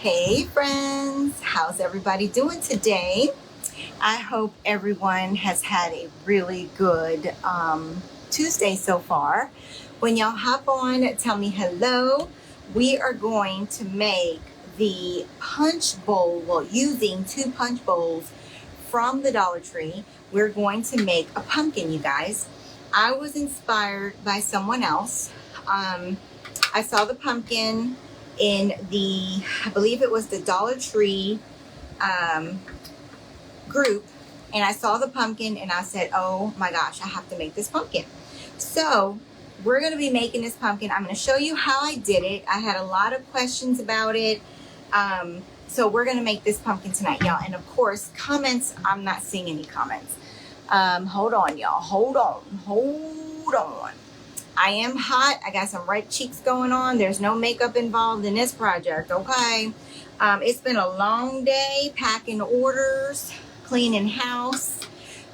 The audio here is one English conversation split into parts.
Hey friends, how's everybody doing today? I hope everyone has had a really good Tuesday so far. When y'all hop on, tell me hello. We are going to make the punch bowl, well, using 2 punch bowls from the Dollar Tree. We're going to make a pumpkin, you guys. I was inspired by someone else. I saw the pumpkin in the, I believe it was the Dollar Tree group, and I saw the pumpkin and I said, oh my gosh, I have to make this pumpkin. So we're going to be making this pumpkin. I'm going to show you how I did it. I had a lot of questions about it. So we're going to make this pumpkin tonight, y'all. And of course, comments, I'm not seeing any comments. Hold on, y'all. Hold on. I am hot. I got some red cheeks going on. There's no makeup involved in this project, okay? It's been a long day, packing orders, cleaning house,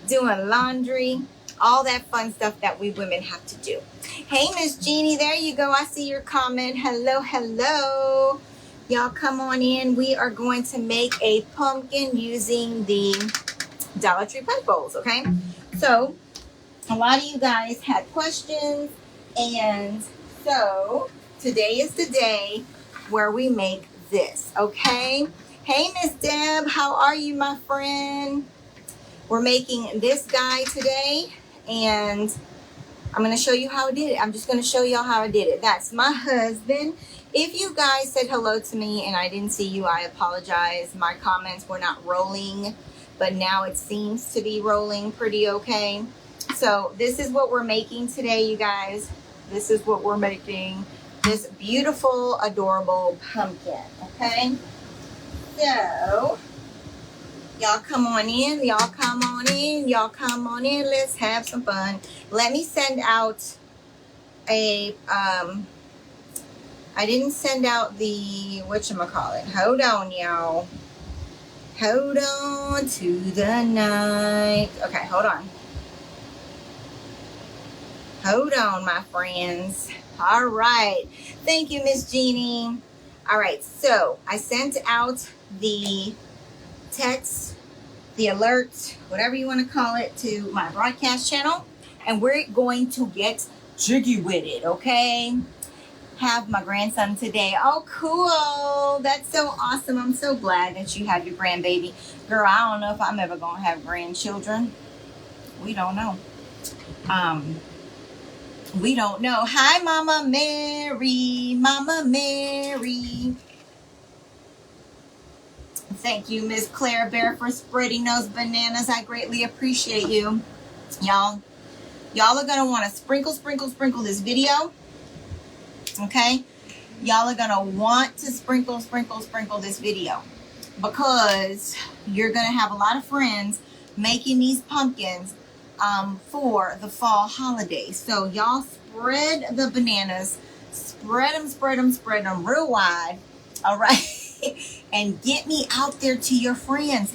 doing laundry, all that fun stuff that we women have to do. Hey, Miss Jeannie, there you go. I see your comment. Hello. Y'all come on in. We are going to make a pumpkin using the Dollar Tree punch bowls, okay? So a lot of you guys had questions, and so today is the day where we make this, okay? Hey, Miss Deb, how are you, my friend? We're making this guy today, and I'm going to show you how I did it. I'm just going to show y'all how I did it. That's my husband. If you guys said hello to me and I didn't see you, I apologize. My comments were not rolling, but now it seems to be rolling pretty okay. So this is what we're making today, you guys. This is what we're making. This beautiful, adorable pumpkin, okay? So, y'all come on in. Y'all come on in. Y'all come on in. Let's have some fun. Let me send out a, I didn't send out the, whatchamacallit. Hold on, y'all. Hold on to the night. Okay, hold on. Hold on, my friends. All right. Thank you, Miss Jeannie. All right, so I sent out the text, the alert, whatever you want to call it, to my broadcast channel, and we're going to get jiggy with it, okay? Have my grandson today. Oh, cool. That's so awesome. I'm so glad that you have your grandbaby. Girl, I don't know if I'm ever going to have grandchildren. We don't know. We don't know. Hi, Mama Mary. Mama Mary. Thank you, Miss Claire Bear, for spreading those bananas. I greatly appreciate you. Y'all are going to want to sprinkle this video. Okay? Y'all are going to want to sprinkle this video, because you're going to have a lot of friends making these pumpkins for the fall holidays. So y'all spread the bananas, spread them real wide, all right? And get me out there to your friends.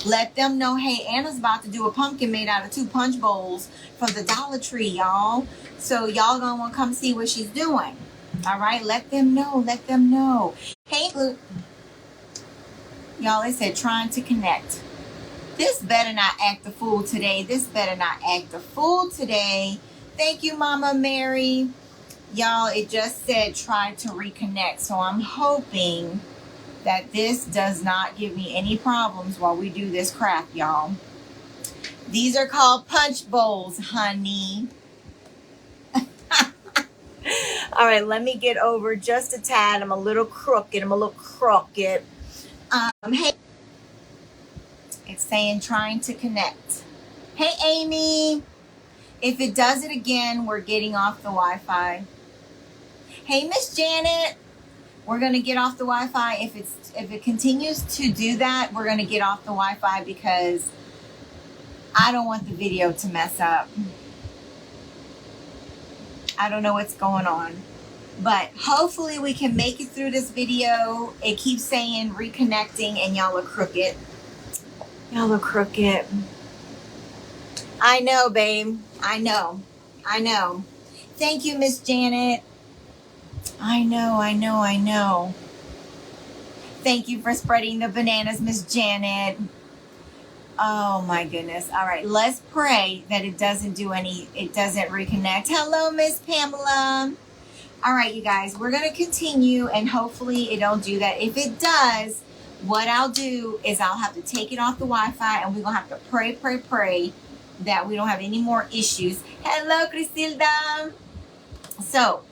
Let them know, hey, Anna's about to do a pumpkin made out of 2 punch bowls from the Dollar Tree, y'all. So y'all gonna want to come see what she's doing, all right? Let them know. Hey, y'all, it said trying to connect. This better not act a fool today. Thank you, Mama Mary. Y'all, it just said try to reconnect. So I'm hoping that this does not give me any problems while we do this craft, y'all. These are called punch bowls, honey. All right, let me get over just a tad. I'm a little crooked. Hey. It's saying trying to connect. Hey, Amy. If it does it again, we're getting off the Wi-Fi. Hey, Miss Janet. We're going to get off the Wi-Fi. If it continues to do that, we're going to get off the Wi-Fi, because I don't want the video to mess up. I don't know what's going on. But hopefully we can make it through this video. It keeps saying reconnecting, and y'all are crooked. I know, babe. I know. Thank you, Miss Janet. I know. Thank you for spreading the bananas, Miss Janet. Oh my goodness. All right, let's pray that it doesn't reconnect. Hello, Miss Pamela. All right, you guys, we're going to continue and hopefully it don't do that. If it does, what I'll do is I'll have to take it off the Wi-Fi and we're going to have to pray that we don't have any more issues. Hello, Crisilda. So,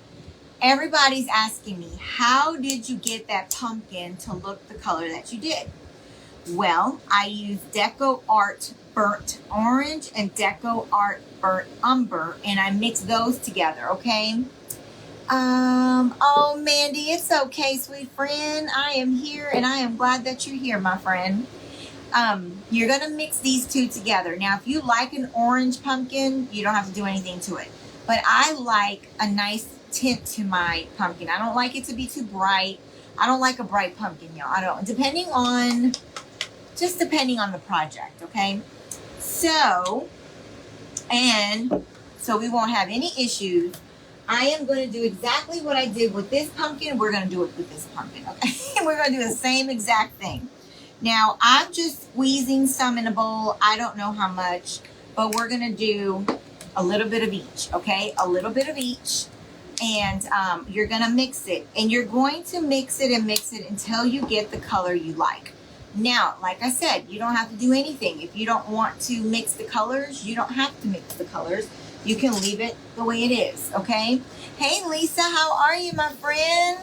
everybody's asking me, how did you get that pumpkin to look the color that you did? Well, I used Deco Art Burnt Orange and Deco Art Burnt Umber, and I mixed those together, okay? Oh, Mandy, it's okay, sweet friend. I am here, and I am glad that you're here, my friend. You're going to mix these two together. Now, if you like an orange pumpkin, you don't have to do anything to it. But I like a nice tint to my pumpkin. I don't like it to be too bright. I don't like a bright pumpkin, y'all. I don't. Depending on the project, okay? So we won't have any issues. I am going to do exactly what I did with this pumpkin. We're going to do it with this pumpkin, okay? We're going to do the same exact thing. Now, I'm just squeezing some in a bowl. I don't know how much, but we're going to do a little bit of each, okay? A little bit of each. And you're going to mix it. And you're going to mix it and mix it until you get the color you like. Now, like I said, you don't have to do anything. If you don't want to mix the colors, you don't have to mix the colors. You can leave it the way it is, okay? Hey, Lisa, how are you, my friend?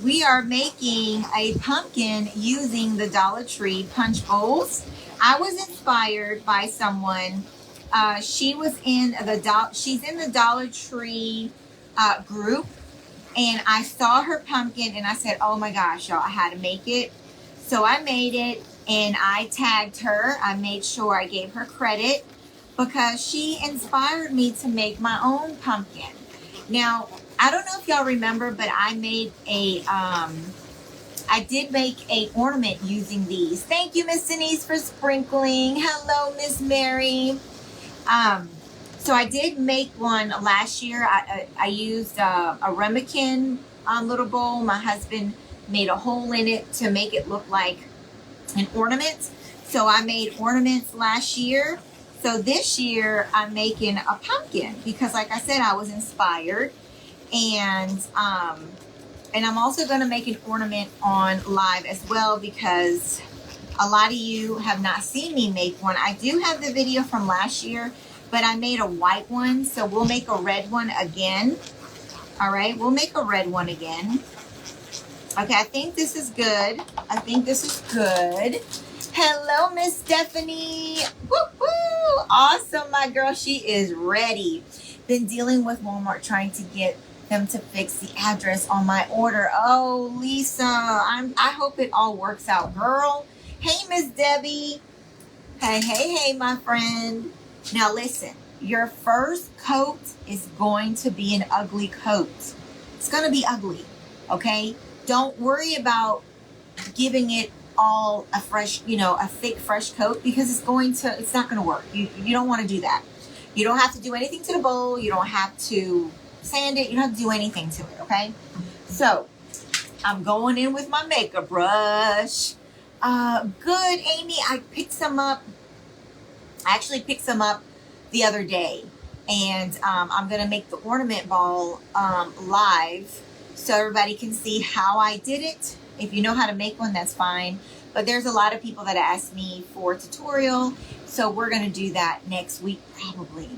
We are making a pumpkin using the Dollar Tree punch bowls. I was inspired by someone. She's in the Dollar Tree group, and I saw her pumpkin, and I said, oh my gosh, y'all, I had to make it. So I made it, and I tagged her. I made sure I gave her credit because she inspired me to make my own pumpkin. Now, I don't know if y'all remember, but I did make a ornament using these. Thank you, Miss Denise, for sprinkling. Hello, Miss Mary. So I did make one last year. I used a ramekin little bowl. My husband made a hole in it to make it look like an ornament. So I made ornaments last year. So this year I'm making a pumpkin because, like I said, I was inspired. And I'm also going to make an ornament on live as well because a lot of you have not seen me make one. I do have the video from last year, but I made a white one. So we'll make a red one again. All right, we'll make a red one again. Okay, I think this is good. I think this is good. Hello, Miss Stephanie. Woo woo! Awesome, my girl. She is ready. Been dealing with Walmart trying to get them to fix the address on my order. Oh, Lisa, I hope it all works out, girl. Hey, Miss Debbie. Hey, my friend. Now, listen. Your first coat is going to be an ugly coat. It's going to be ugly, okay? Don't worry about giving it all a fresh, a thick, fresh coat because it's not going to work. You don't want to do that. You don't have to do anything to the bowl. You don't have to sand it. You don't have to do anything to it, okay? So, I'm going in with my makeup brush. Good, Amy. I picked some up. I actually picked some up the other day. And I'm going to make the ornament ball live so everybody can see how I did it. If you know how to make one, that's fine. But there's a lot of people that ask me for a tutorial. So we're going to do that next week probably.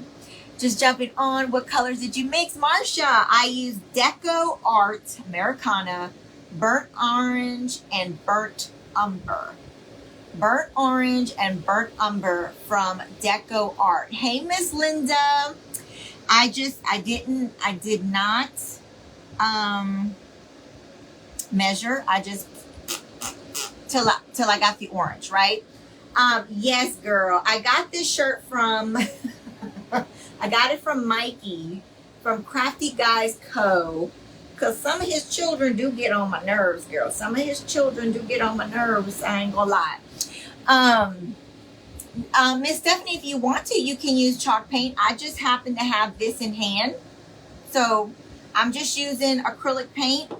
Just jumping on, what colors did you mix, Marsha? I used Deco Art Americana, Burnt Orange, and Burnt Umber. Burnt Orange and Burnt Umber from Deco Art. Hey, Miss Linda. I did not measure. I just till I got the orange, right? Yes, girl. I got this shirt from I got it from Mikey from Crafty Guys Co. Because some of his children do get on my nerves, girl. Some of his children do get on my nerves. I ain't gonna lie. Miss Stephanie, if you want to, you can use chalk paint. I just happen to have this in hand. So I'm just using acrylic paint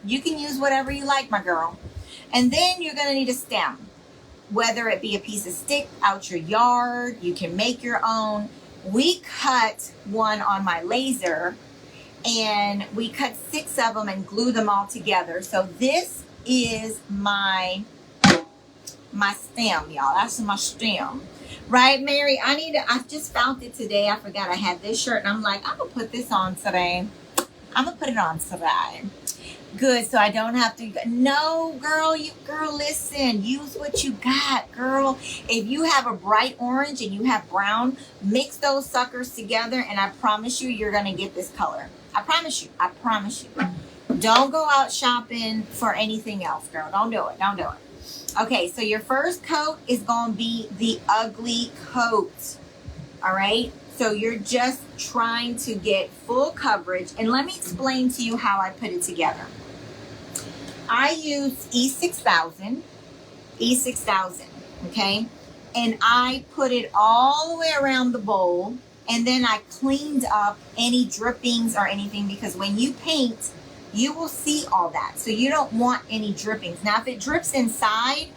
You can use whatever you like, my girl. And then you're going to need a stem, whether it be a piece of stick out your yard. You can make your own. We cut one on my laser, and we cut 6 of them and glue them all together. So this is my stem, y'all. That's my stem. Right, Mary? I just found it today. I forgot I had this shirt, and I'm like, I'm going to put this on today. I'm going to put it on today. Good, so I don't have to. No, girl, listen. Use what you got, girl. If you have a bright orange and you have brown, mix those suckers together, and I promise you, you're going to get this color. I promise you. I promise you. Don't go out shopping for anything else, girl. Don't do it. Don't do it. Okay, so your first coat is going to be the ugly coat. All right? So you're just trying to get full coverage. And let me explain to you how I put it together. I use E6000, okay? And I put it all the way around the bowl, and then I cleaned up any drippings or anything, because when you paint, you will see all that. So you don't want any drippings. Now, if it drips inside,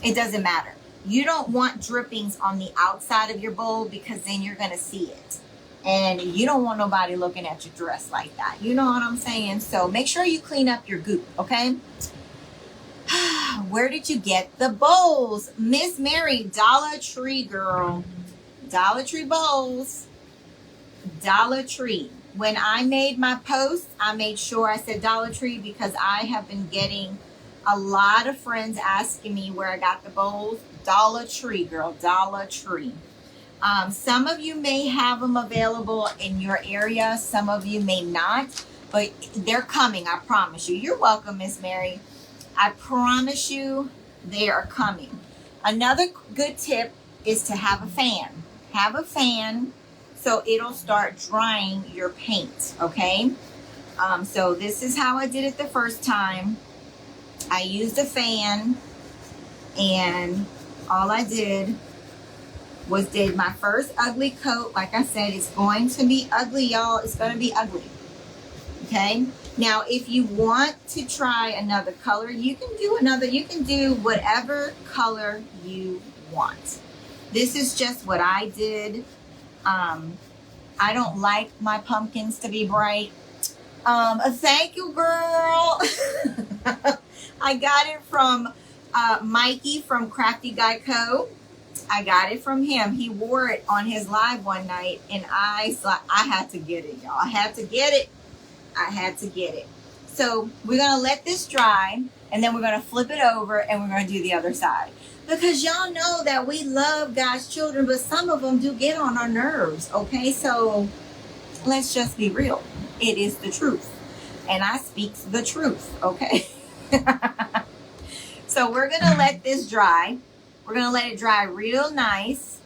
it doesn't matter. You don't want drippings on the outside of your bowl, because then you're going to see it. And you don't want nobody looking at your dress like that. You know what I'm saying? So make sure you clean up your goop, okay? Where did you get the bowls? Miss Mary, Dollar Tree, girl. Dollar Tree bowls. Dollar Tree. When I made my post, I made sure I said Dollar Tree, because I have been getting a lot of friends asking me where I got the bowls. Dollar Tree, girl. Dollar Tree. Some of you may have them available in your area. Some of you may not, but they're coming. I promise you. You're welcome, Miss Mary. I promise you they are coming. Another good tip is to have a fan. Have a fan so it'll start drying your paint, okay? So this is how I did it the first time. I used a fan, and all I did was did my first ugly coat. Like I said, it's going to be ugly, y'all. It's going to be ugly. Okay? Now, if you want to try another color, you can do another. You can do whatever color you want. This is just what I did. I don't like my pumpkins to be bright. Thank you, girl. I got it from Mikey from Crafty Guy Co. I got it from him. He wore it on his live one night, and I had to get it, y'all. I had to get it. I had to get it. So we're going to let this dry, and then we're going to flip it over, and we're going to do the other side. Because y'all know that we love God's children, but some of them do get on our nerves, okay? So let's just be real. It is the truth. And I speak the truth, okay? So we're going to let this dry. We're going to let it dry real nice.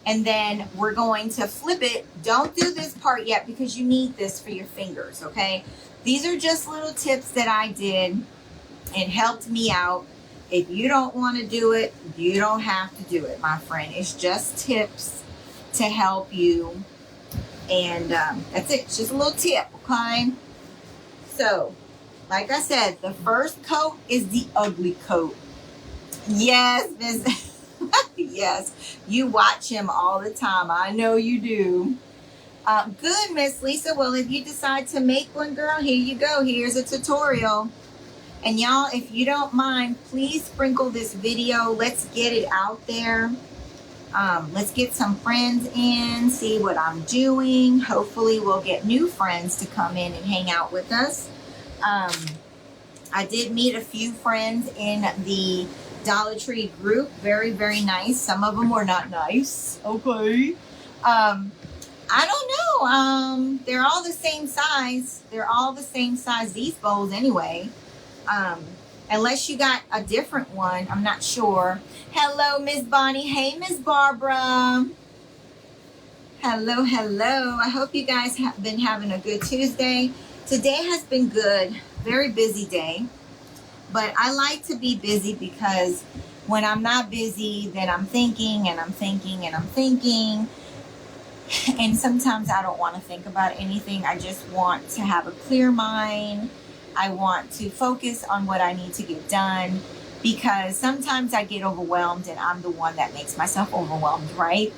And then we're going to flip it. Don't do this part yet, because you need this for your fingers, okay? These are just little tips that I did. It helped me out. If you don't want to do it, you don't have to do it, my friend. It's just tips to help you. And that's it. It's just a little tip, okay? So, like I said, the first coat is the ugly coat. Yes, Miss. Yes, you watch him all the time. I know you do. Good, Miss Lisa. Well, if you decide to make one, girl, here you go. Here's a tutorial. And y'all, if you don't mind, please sprinkle this video. Let's get it out there. Let's get some friends in, see what I'm doing. Hopefully we'll get new friends to come in and hang out with us. I did meet a few friends in the Dollar Tree group. Very, very nice. Some of them were not nice. Okay. I don't know. They're all the same size. They're all the same size, these bowls anyway. Unless you got a different one. I'm not sure. Hello, Miss Bonnie. Hey, Miss Barbara. Hello, hello. I hope you guys have been having a good Tuesday. Today has been good. Very busy day. But I like to be busy, because when I'm not busy, then I'm thinking and I'm thinking and I'm thinking. And sometimes I don't want to think about anything. I just want to have a clear mind. I want to focus on what I need to get done, because sometimes I get overwhelmed and I'm the one that makes myself overwhelmed, right?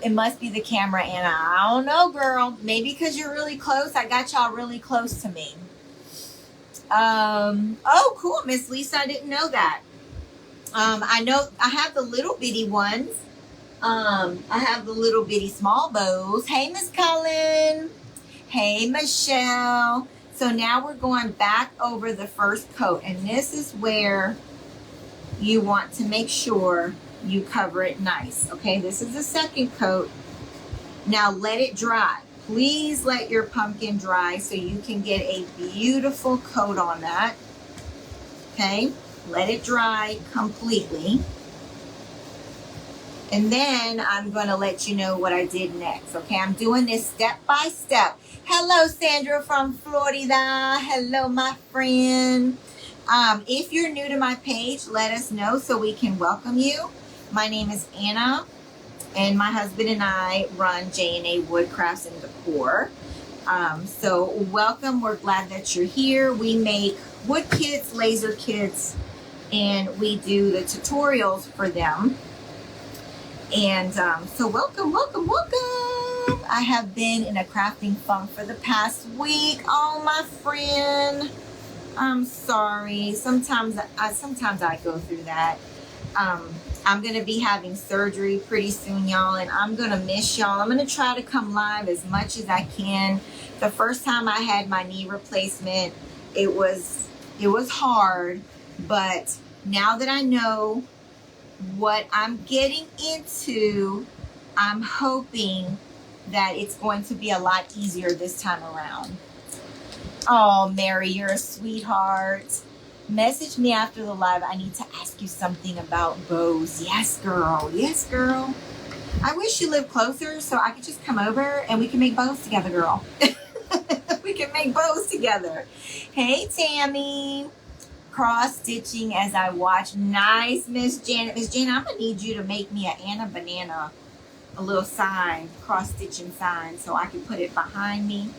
It must be the camera, Anna. I don't know, girl. Maybe because you're really close. I got y'all really close to me. Oh, cool, Miss Lisa. I didn't know that. I know I have the little bitty ones. I have the little bitty small bows. Hey, Miss Cullen. Hey, Michelle. So now we're going back over the first coat, and this is where you want to make sure you cover it nice. Okay, this is the second coat. Now let it dry. Please let your pumpkin dry so you can get a beautiful coat on that. Okay, let it dry completely. And then I'm going to let you know what I did next. Okay, I'm doing this step by step. Hello, Sandra from Florida. Hello, my friend. If you're new to my page, let us know so we can welcome you. My name is Anna, and my husband and I run J&A Woodcrafts and Decor. So welcome. We're glad that you're here. We make wood kits, laser kits, and we do the tutorials for them. And so welcome, welcome, welcome. I have been in a crafting funk for the past week. Oh, my friend. I'm sorry. Sometimes I go through that. I'm going to be having surgery pretty soon, y'all, and I'm going to miss y'all. I'm going to try to come live as much as I can. The first time I had my knee replacement, it was hard, but now that I know what I'm getting into, I'm hoping that it's going to be a lot easier this time around. Oh, Mary, you're a sweetheart. Message me after the live. I need to ask you something about bows. Yes, girl. Yes, girl. I wish you lived closer so I could just come over and we can make bows together, girl. We can make bows together. Hey, Tammy. Cross stitching as I watch. Nice, Miss Janet. Miss Janet, I'm gonna need you to make me an Anna banana, a little sign, cross stitching sign, so I can put it behind me.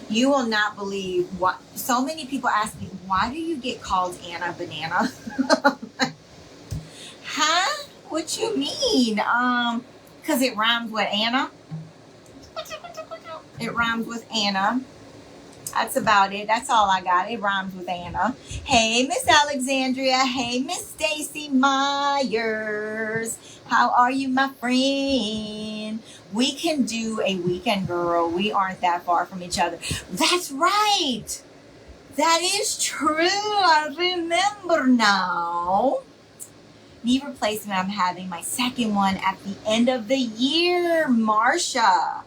You will not believe what so many people ask me, why do you get called Anna banana? Huh? What you mean? Because it rhymes with Anna. It rhymes with Anna. That's about it. That's all I got. It rhymes with Anna. Hey, Miss Alexandria. Hey, Miss Stacy Myers. How are you, my friend? We can do a weekend, girl. We aren't that far from each other. That's right. That is true. I remember now. Knee replacement. I'm having my second one at the end of the year, Marsha.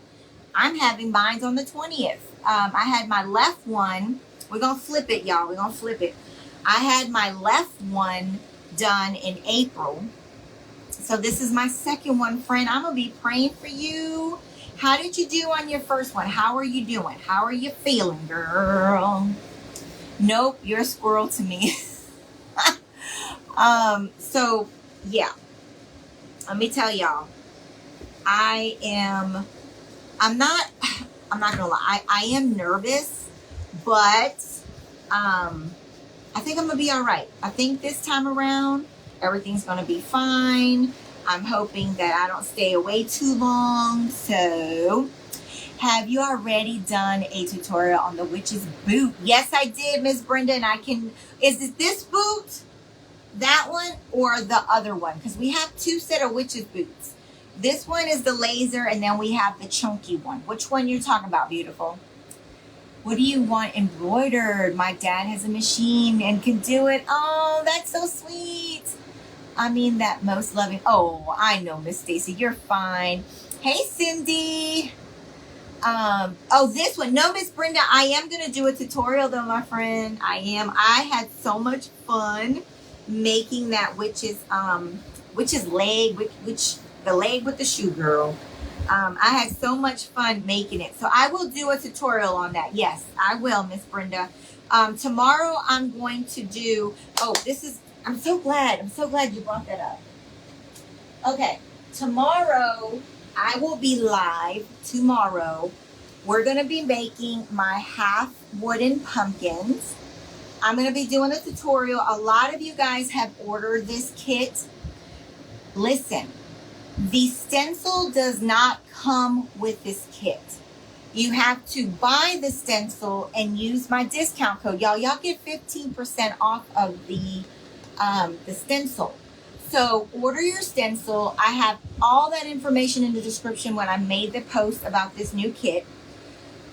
I'm having mine on the 20th. I had my left one. We're going to flip it, y'all. We're going to flip it. I had my left one done in April. So this is my second one, friend. I'm going to be praying for you. How did you do on your first one? How are you doing? How are you feeling, girl? Nope, you're a squirrel to me. So, yeah. Let me tell y'all. I'm not gonna lie, I am nervous, but I think I'm gonna be all right. I think this time around everything's gonna be fine. I'm hoping that I don't stay away too long. So have you already done a tutorial on the witch's boot? Yes, I did, Miss Brenda. And is it this boot, that one, or the other one? Because we have two set of witch's boots. This one is the laser, and then we have the chunky one. Which one you're talking about, beautiful? What do you want embroidered? My dad has a machine and can do it. Oh, that's so sweet. I mean, that most loving. Oh, I know, Miss Stacy. You're fine. Hey, Cindy. Oh, this one. No, Miss Brenda, I am going to do a tutorial, though, my friend. I am. I had so much fun making that witch's leg, the leg with the shoe, girl. I had so much fun making it. So I will do a tutorial on that. Yes, I will, Miss Brenda. Tomorrow I'm going to do, I'm so glad you brought that up. Okay, tomorrow I will be live tomorrow we're going to be making my half wooden pumpkins. I'm going to be doing a tutorial. A lot of you guys have ordered this kit. Listen, the stencil does not come with this kit. You have to buy the stencil and use my discount code. Y'all get 15% off of the stencil. So order your stencil. I have all that information in the description when I made the post about this new kit.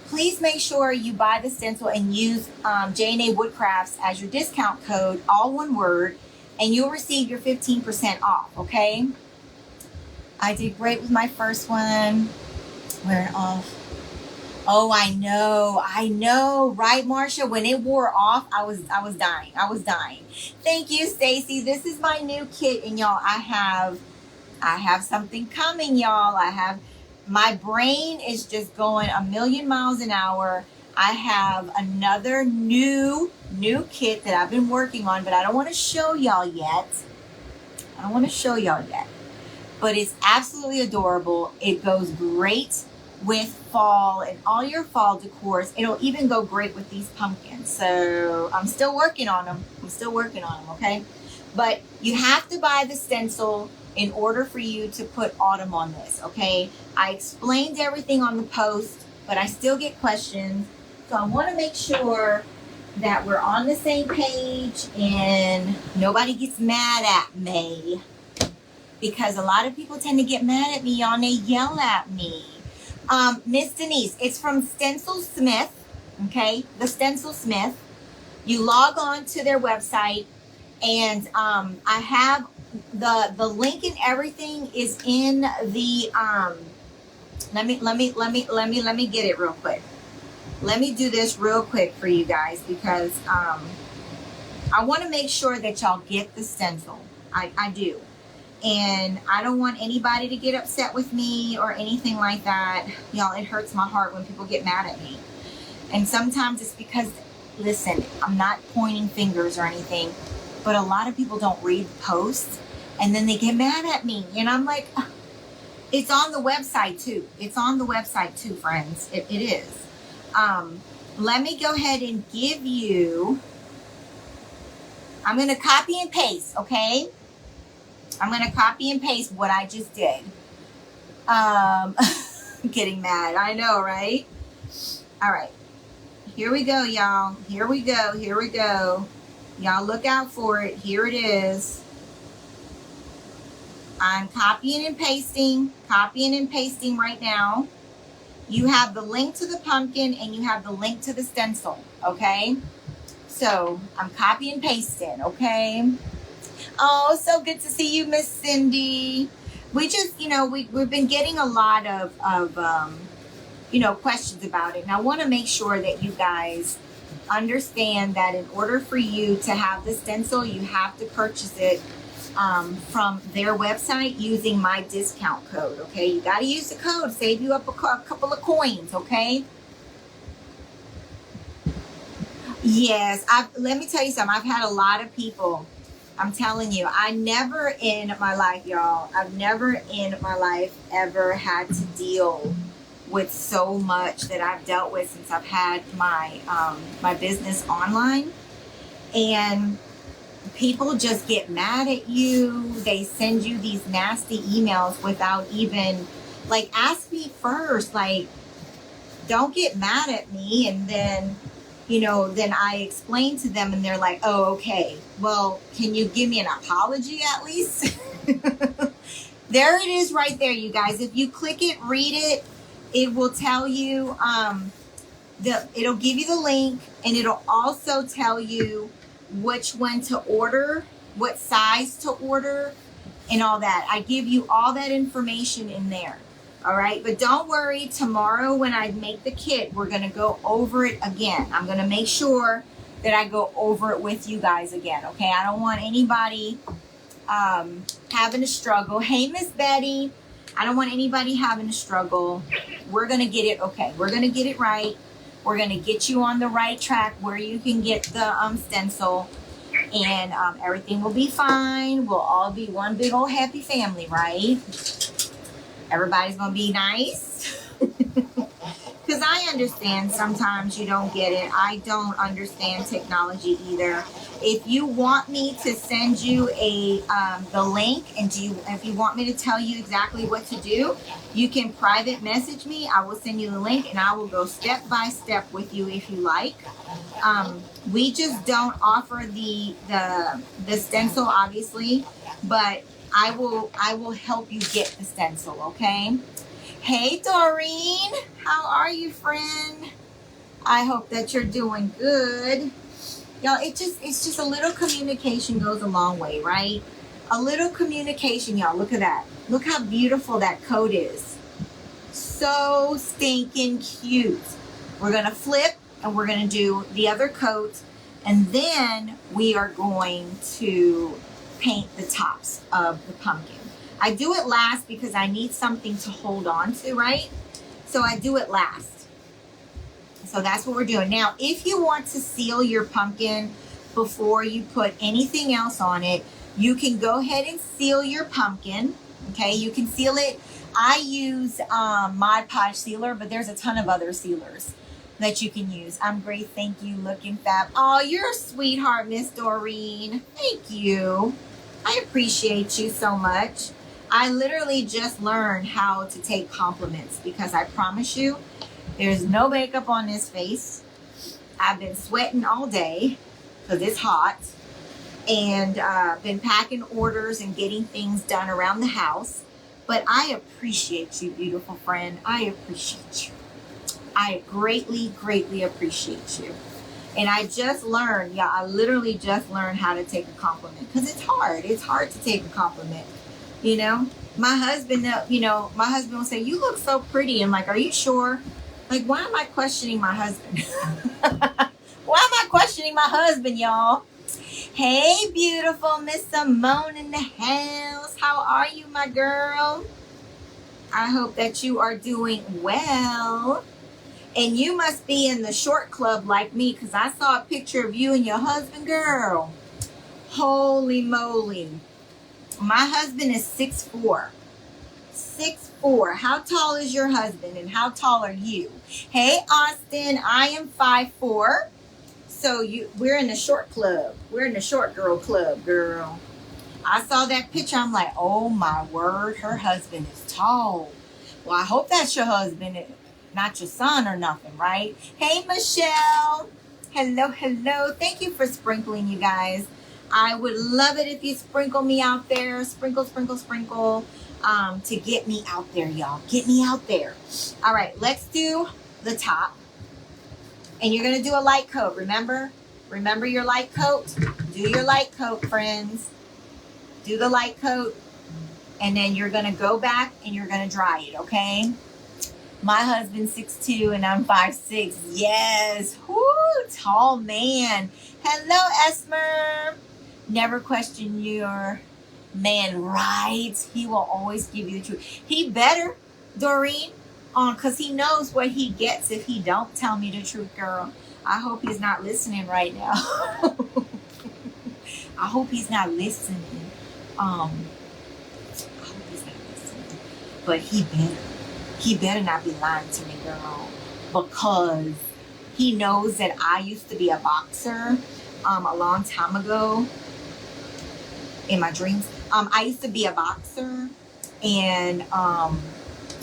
Please make sure you buy the stencil and use J&A Woodcrafts as your discount code, all one word, and you'll receive your 15% off, okay? I did great with my first one. Wear it off. Oh, I know, right, Marsha? When it wore off, I was dying. Thank you, Stacy. This is my new kit, and y'all, I have something coming, y'all. My brain is just going a million miles an hour. I have another new kit that I've been working on, but I don't want to show y'all yet. But it's absolutely adorable. It goes great with fall and all your fall decors. It'll even go great with these pumpkins. So I'm still working on them. Okay? But you have to buy the stencil in order for you to put autumn on this, okay? I explained everything on the post, but I still get questions. So I want to make sure that we're on the same page and nobody gets mad at me. Because a lot of people tend to get mad at me, y'all, and they yell at me. Miss Denise, it's from Stencil Smith, okay? The Stencil Smith. You log on to their website, and I have the link and everything is in the let me get it real quick. Let me do this real quick for you guys because I want to make sure that y'all get the stencil. I do. And I don't want anybody to get upset with me or anything like that. Y'all, it hurts my heart when people get mad at me. And sometimes it's because, listen, I'm not pointing fingers or anything, but a lot of people don't read the posts and then they get mad at me. And I'm like, it's on the website too. It's on the website too, friends. It is. Let me go ahead and give you, I'm going to copy and paste, okay? I'm going to copy and paste what I just did. I'm getting mad. I know, right? All right. Here we go, y'all. Here we go. Y'all look out for it. Here it is. I'm copying and pasting right now. You have the link to the pumpkin and you have the link to the stencil, okay? So I'm copy and pasting, okay? Oh, so good to see you, Miss Cindy. We just, we've been getting a lot of questions about it. And I want to make sure that you guys understand that in order for you to have the stencil, you have to purchase it from their website using my discount code, okay? You got to use the code, save you up a couple of coins, okay? Yes, let me tell you something. I've had a lot of people, I'm telling you, I've never in my life ever had to deal with so much that I've dealt with since I've had my my business online. And people just get mad at you. They send you these nasty emails without even, ask me first. Don't get mad at me. And then, then I explain to them and they're like, oh, okay. Well, can you give me an apology at least? There it is right there, you guys. If you click it, read it, it will tell you, it'll give you the link, and it'll also tell you which one to order, what size to order, and all that. I give you all that information in there. All right, but don't worry, tomorrow when I make the kit, we're going to go over it again. I'm going to make sure that I go over it with you guys again, okay? I don't want anybody having a struggle. Hey, Miss Betty, I don't want anybody having a struggle. We're going to get it, okay? We're going to get it right. We're going to get you on the right track where you can get the stencil, and everything will be fine. We'll all be one big old happy family, right? Everybody's going to be nice. Because I understand sometimes you don't get it. I don't understand technology either. If you want me to send you the link, and if you want me to tell you exactly what to do, you can private message me. I will send you the link, and I will go step by step with you if you like. We just don't offer the stencil, obviously, but I will help you get the stencil, okay? Hey, Doreen, how are you, friend? I hope that you're doing good. Y'all, it's just a little communication goes a long way, right? A little communication, y'all. Look at that. Look how beautiful that coat is. So stinking cute. We're going to flip, and we're going to do the other coat, and then we are going to paint the tops of the pumpkin. I do it last because I need something to hold on to, right? So I do it last. So that's what we're doing. Now, if you want to seal your pumpkin before you put anything else on it, you can go ahead and seal your pumpkin. Okay, you can seal it. I use Mod Podge sealer, but there's a ton of other sealers that you can use. I'm great, thank you, looking fab. Oh, you're a sweetheart, Miss Doreen. Thank you. I appreciate you so much. I literally just learned how to take compliments because I promise you, there's no makeup on this face. I've been sweating all day because it's hot, and been packing orders and getting things done around the house. But I appreciate you, beautiful friend. I appreciate you. I greatly, greatly appreciate you. And I just learned, yeah, I literally just learned how to take a compliment because it's hard. It's hard to take a compliment, you know? My husband, my husband will say, "You look so pretty." I'm like, "Are you sure?" Like, why am I questioning my husband? Why am I questioning my husband, y'all? Hey, beautiful Miss Simone in the house. How are you, my girl? I hope that you are doing well. And you must be in the short club like me, because I saw a picture of you and your husband, girl. Holy moly. My husband is 6'4". 6'4". How tall is your husband, and how tall are you? Hey, Austin, I am 5'4". So we're in the short club. We're in the short girl club, girl. I saw that picture. I'm like, oh my word, her husband is tall. Well, I hope that's your husband, not your son or nothing, right? Hey, Michelle. Hello, hello. Thank you for sprinkling, you guys. I would love it if you sprinkle me out there. Sprinkle, sprinkle, sprinkle. To get me out there, y'all. Get me out there. All right, let's do the top. And you're going to do a light coat, remember? Remember your light coat? Do your light coat, friends. Do the light coat. And then you're going to go back and you're going to dry it, okay? My husband's 6'2" and I'm 5'6". Yes. Whoo, tall man. Hello, Esmer. Never question your man, right? He will always give you the truth. He better, Doreen, because he knows what he gets if he don't tell me the truth, girl. I hope he's not listening right now. I hope he's not listening. I hope he's not listening. But he better not be lying to me, girl, because he knows that I used to be a boxer a long time ago in my dreams. I used to be a boxer, and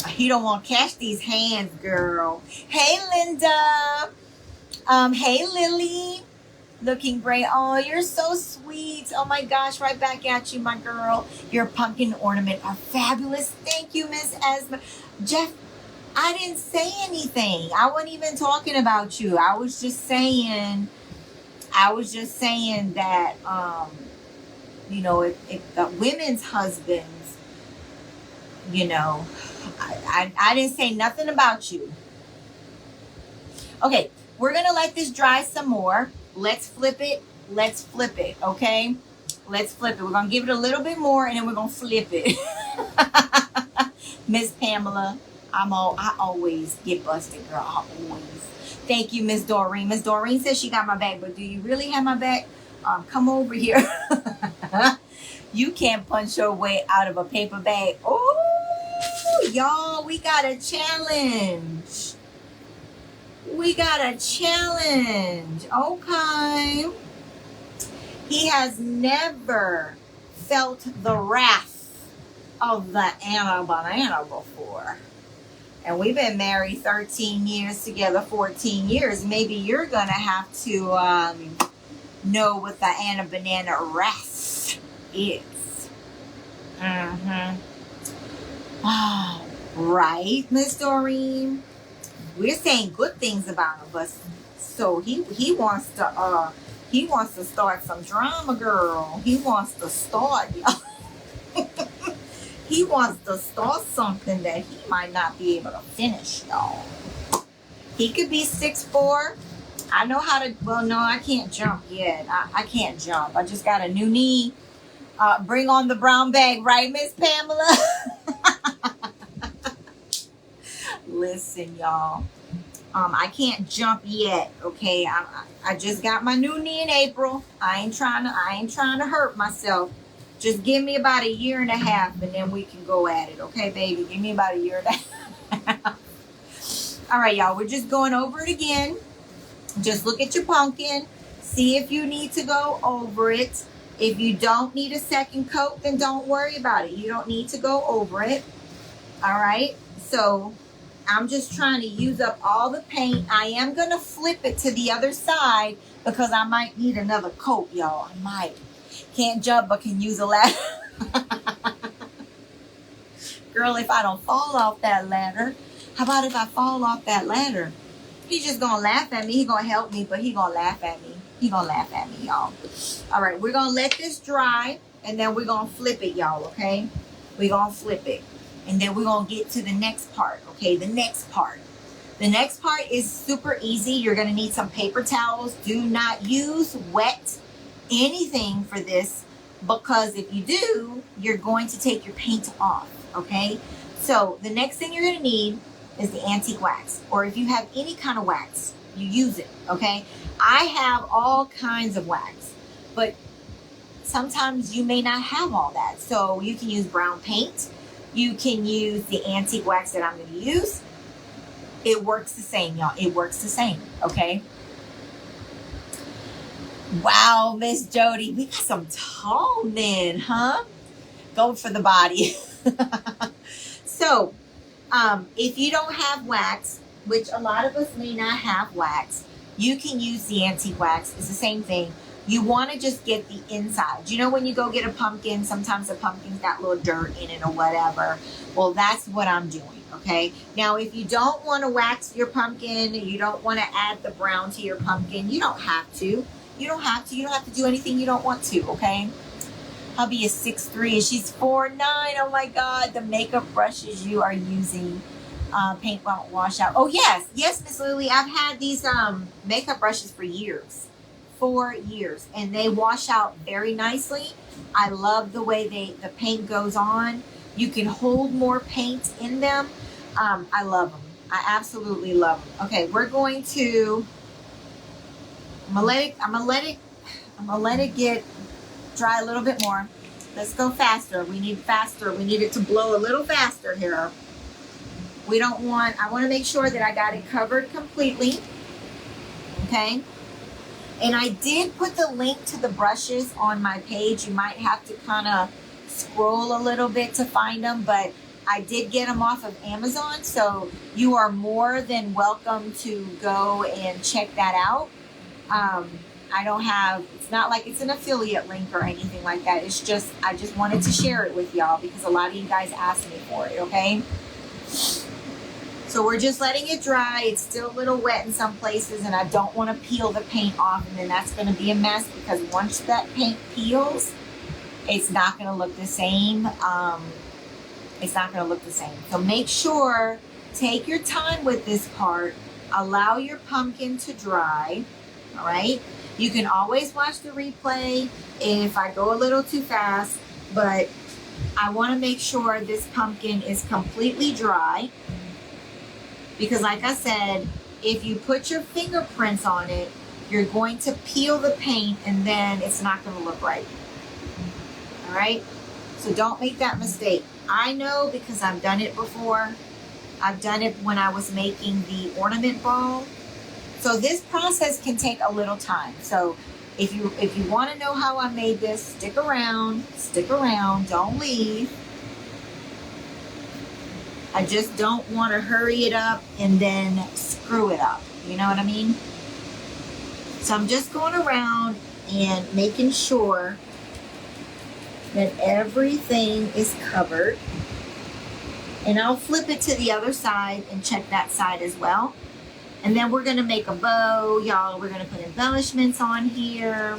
he don't want to catch these hands, girl. Hey, Linda. Hey, Lily. Looking great. Oh, you're so sweet. Oh my gosh, right back at you, my girl. Your pumpkin ornament are fabulous. Thank you, Miss Esma. Jeff, I didn't say anything. I wasn't even talking about you. I was just saying that, if the women's husbands, I didn't say nothing about you. Okay, we're going to let this dry some more. Let's flip it. Let's flip it, okay? Let's flip it. We're going to give it a little bit more, and then we're going to flip it. Miss Pamela, I always get busted, girl. I always. Thank you, Miss Doreen. Miss Doreen says she got my back, but do you really have my back? Come over here. You can't punch your way out of a paper bag. Oh, y'all, we got a challenge. We got a challenge. Okay. He has never felt the wrath of the Anna Banana before. And we've been married 13 years together, 14 years. Maybe you're going to have to know what the Anna Banana wrath is. Oh, right, Miss Doreen? We're saying good things about him, but so he wants to start some drama, girl. He wants to start he wants to start something that he might not be able to finish, y'all. He could be 6'4". I know how to, well, no, I can't jump yet. I can't jump. I just got a new knee. Bring on the brown bag, right, Miss Pamela? Listen, y'all. I can't jump yet, okay? I just got my new knee in April. I ain't trying to hurt myself. Just give me about 1.5 years, and then we can go at it, okay, baby? Give me about 1.5 years. All right, y'all. We're just going over it again. Just look at your pumpkin. See if you need to go over it. If you don't need a second coat, then don't worry about it. You don't need to go over it. All right? So I'm just trying to use up all the paint. I am going to flip it to the other side because I might need another coat, y'all. I might. Can't jump, but can use a ladder. Girl, if I don't fall off that ladder, how about if I fall off that ladder? He's just going to laugh at me. He's going to help me, but he's going to laugh at me. He's going to laugh at me, y'all. All right, we're going to let this dry, and then we're going to flip it, y'all, okay? We're going to flip it. And then we're going to get to the next part, okay? The next part. The next part is super easy. You're going to need some paper towels. Do not use wet anything for this, because if you do, you're going to take your paint off, okay? So the next thing you're going to need is the antique wax, or if you have any kind of wax, you use it, okay? I have all kinds of wax, but sometimes you may not have all that. So you can use brown paint. You can use the antique wax that I'm going to use. It works the same, y'all. It works the same, okay? Wow, Miss Jody, we got some tall men, huh? Go for the body. So, if you don't have wax, which a lot of us may not have wax, you can use the antique wax. It's the same thing. You want to just get the inside. You know, when you go get a pumpkin, sometimes the pumpkin's got a little dirt in it or whatever. Well, that's what I'm doing, okay? Now, if you don't want to wax your pumpkin, you don't want to add the brown to your pumpkin, you don't have to. You don't have to. You don't have to do anything you don't want to, okay? Hubby is 6'3" and she's 4'9". Oh, my God. The makeup brushes you are using, paint won't wash out. Oh, yes. Yes, Miss Lily. I've had these makeup brushes for years. 4 years. And they wash out very nicely. I love the way the paint goes on. You can hold more paint in them. I love them. I absolutely love them. Okay, we're going to... I'm gonna let it get dry a little bit more. Let's go faster. We need faster. We need it to blow a little faster here. I want to make sure that I got it covered completely. Okay. And I did put the link to the brushes on my page. You might have to kind of scroll a little bit to find them, but I did get them off of Amazon. So you are more than welcome to go and check that out. It's not like it's an affiliate link or anything like that. It's just, I just wanted to share it with y'all because a lot of you guys asked me for it, okay? So we're just letting it dry. It's still a little wet in some places, and I don't want to peel the paint off, and then that's going to be a mess because once that paint peels, it's not going to look the same. It's not going to look the same. So make sure, take your time with this part. Allow your pumpkin to dry. All right, you can always watch the replay if I go a little too fast, but I want to make sure this pumpkin is completely dry because like I said, if you put your fingerprints on it, you're going to peel the paint and then it's not going to look right. All right, so don't make that mistake. I know because I've done it before. I've done it when I was making the ornament ball. So this process can take a little time. So if you want to know how I made this, stick around, don't leave. I just don't want to hurry it up and then screw it up. You know what I mean? So I'm just going around and making sure that everything is covered. And I'll flip it to the other side and check that side as well. And then we're going to make a bow, y'all. We're going to put embellishments on here.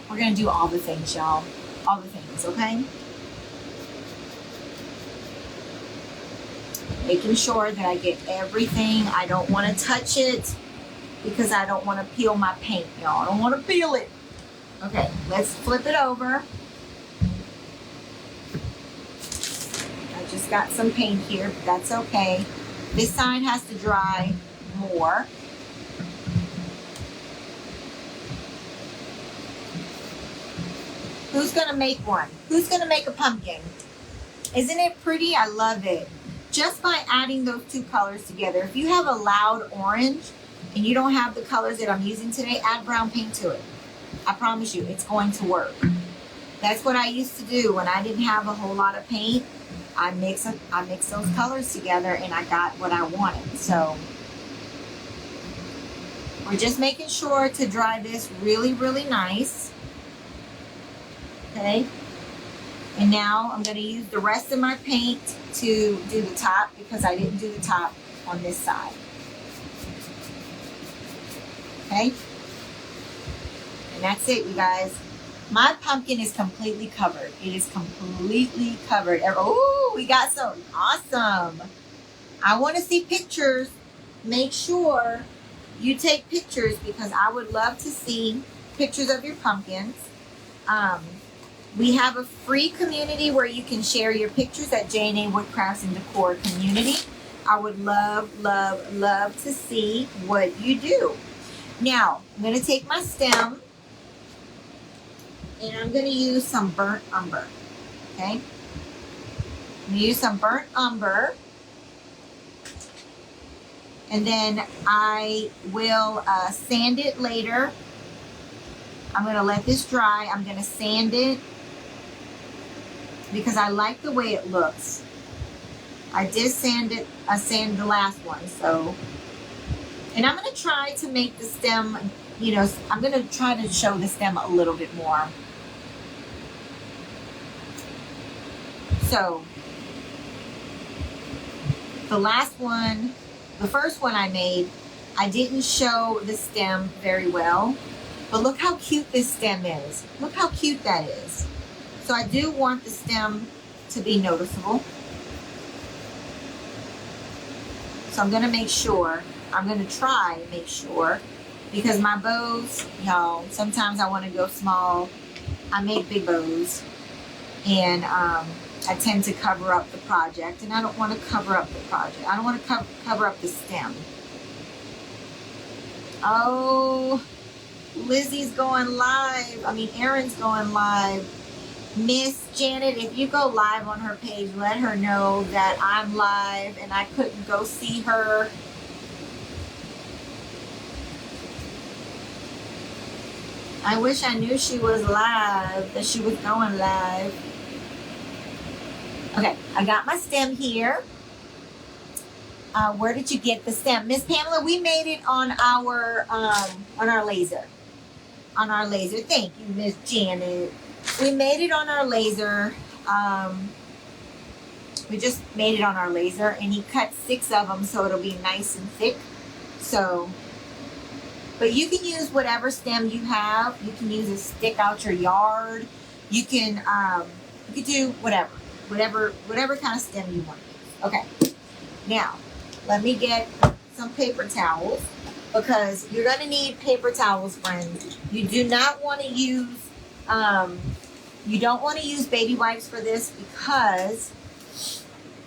We're going to do all the things, y'all. All the things, okay? Making sure that I get everything. I don't want to touch it because I don't want to peel my paint, y'all. I don't want to peel it. Okay, let's flip it over. I just got some paint here, but that's okay. This side has to dry more. Who's gonna make one? Who's gonna make a pumpkin? Isn't it pretty? I love it. Just by adding those two colors together. If you have a loud orange and you don't have the colors that I'm using today, add brown paint to it. I promise you, it's going to work. That's what I used to do when I didn't have a whole lot of paint. I mix those colors together and I got what I wanted. So we're just making sure to dry this really, really nice. Okay. And now I'm going to use the rest of my paint to do the top because I didn't do the top on this side. Okay. And that's it, you guys. My pumpkin is completely covered. It is completely covered. Oh, we got some. Awesome. I want to see pictures. Make sure you take pictures because I would love to see pictures of your pumpkins. We have a free community where you can share your pictures at J&A Woodcrafts and Decor community. I would love, love, love to see what you do. Now, I'm going to take my stem and I'm going to use some burnt umber. Okay? I'm going to use some burnt umber. And then I will sand it later. I'm going to let this dry. I'm going to sand it because I like the way it looks. I did sand it. I sanded the last one. So, and I'm going to try to make the stem, you know, I'm going to try to show the stem a little bit more. So, the last one, the first one I made, I didn't show the stem very well, but look how cute this stem is. Look how cute that is. So I do want the stem to be noticeable. So I'm gonna make sure, I'm gonna try and make sure, because my bows, y'all, sometimes I wanna go small. I make big bows, and I tend to cover up the project, and I don't want to cover up the project. I don't want to cover up the stem. Oh, Lizzie's going live. I mean, Erin's going live. Miss Janet, if you go live on her page, let her know that I'm live and I couldn't go see her. I wish I knew she was live, that she was going live. Okay, I got my stem here. Where did you get the stem? Miss Pamela, we made it on our laser. On our laser. Thank you, Miss Janet. We made it on our laser. We just made it on our laser, and he cut 6 of them so it'll be nice and thick. So, but you can use whatever stem you have. You can use a stick out your yard. You can do whatever kind of stem you want to use. Okay, now let me get some paper towels because you're going to need paper towels, friends. You do not want to use you don't want to use baby wipes for this because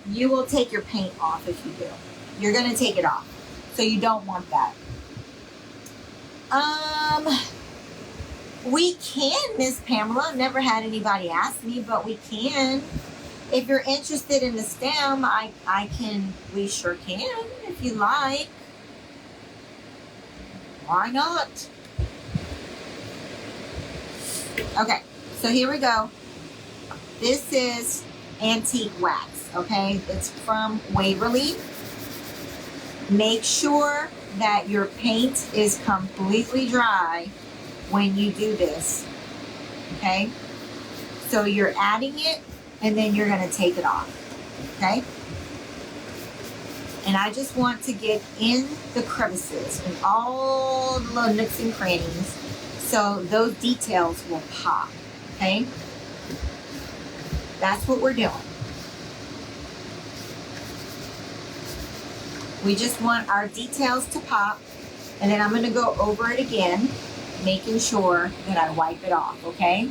you will take your paint off if you do. You're going to take it off, so you don't want that. We can, Miss Pamela. I've never had anybody ask me, but we can. If you're interested in the stem, we sure can, if you like. Why not? Okay, so here we go. This is antique wax, okay? It's from Waverly. Make sure that your paint is completely dry when you do this, okay? So you're adding it and then you're gonna take it off, okay? And I just want to get in the crevices and all the little nooks and crannies so those details will pop, okay? That's what we're doing. We just want our details to pop, and then I'm gonna go over it again, making sure that I wipe it off, okay?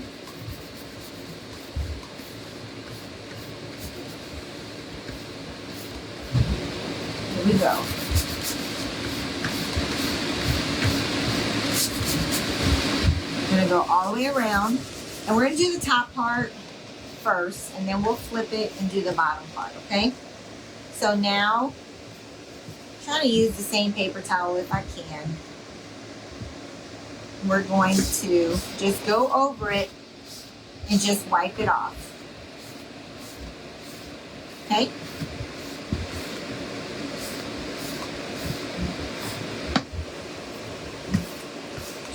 Here we go. I'm gonna go all the way around, and we're gonna do the top part first, and then we'll flip it and do the bottom part, okay? So now, I'm trying to use the same paper towel if I can. We're going to just go over it and just wipe it off, okay?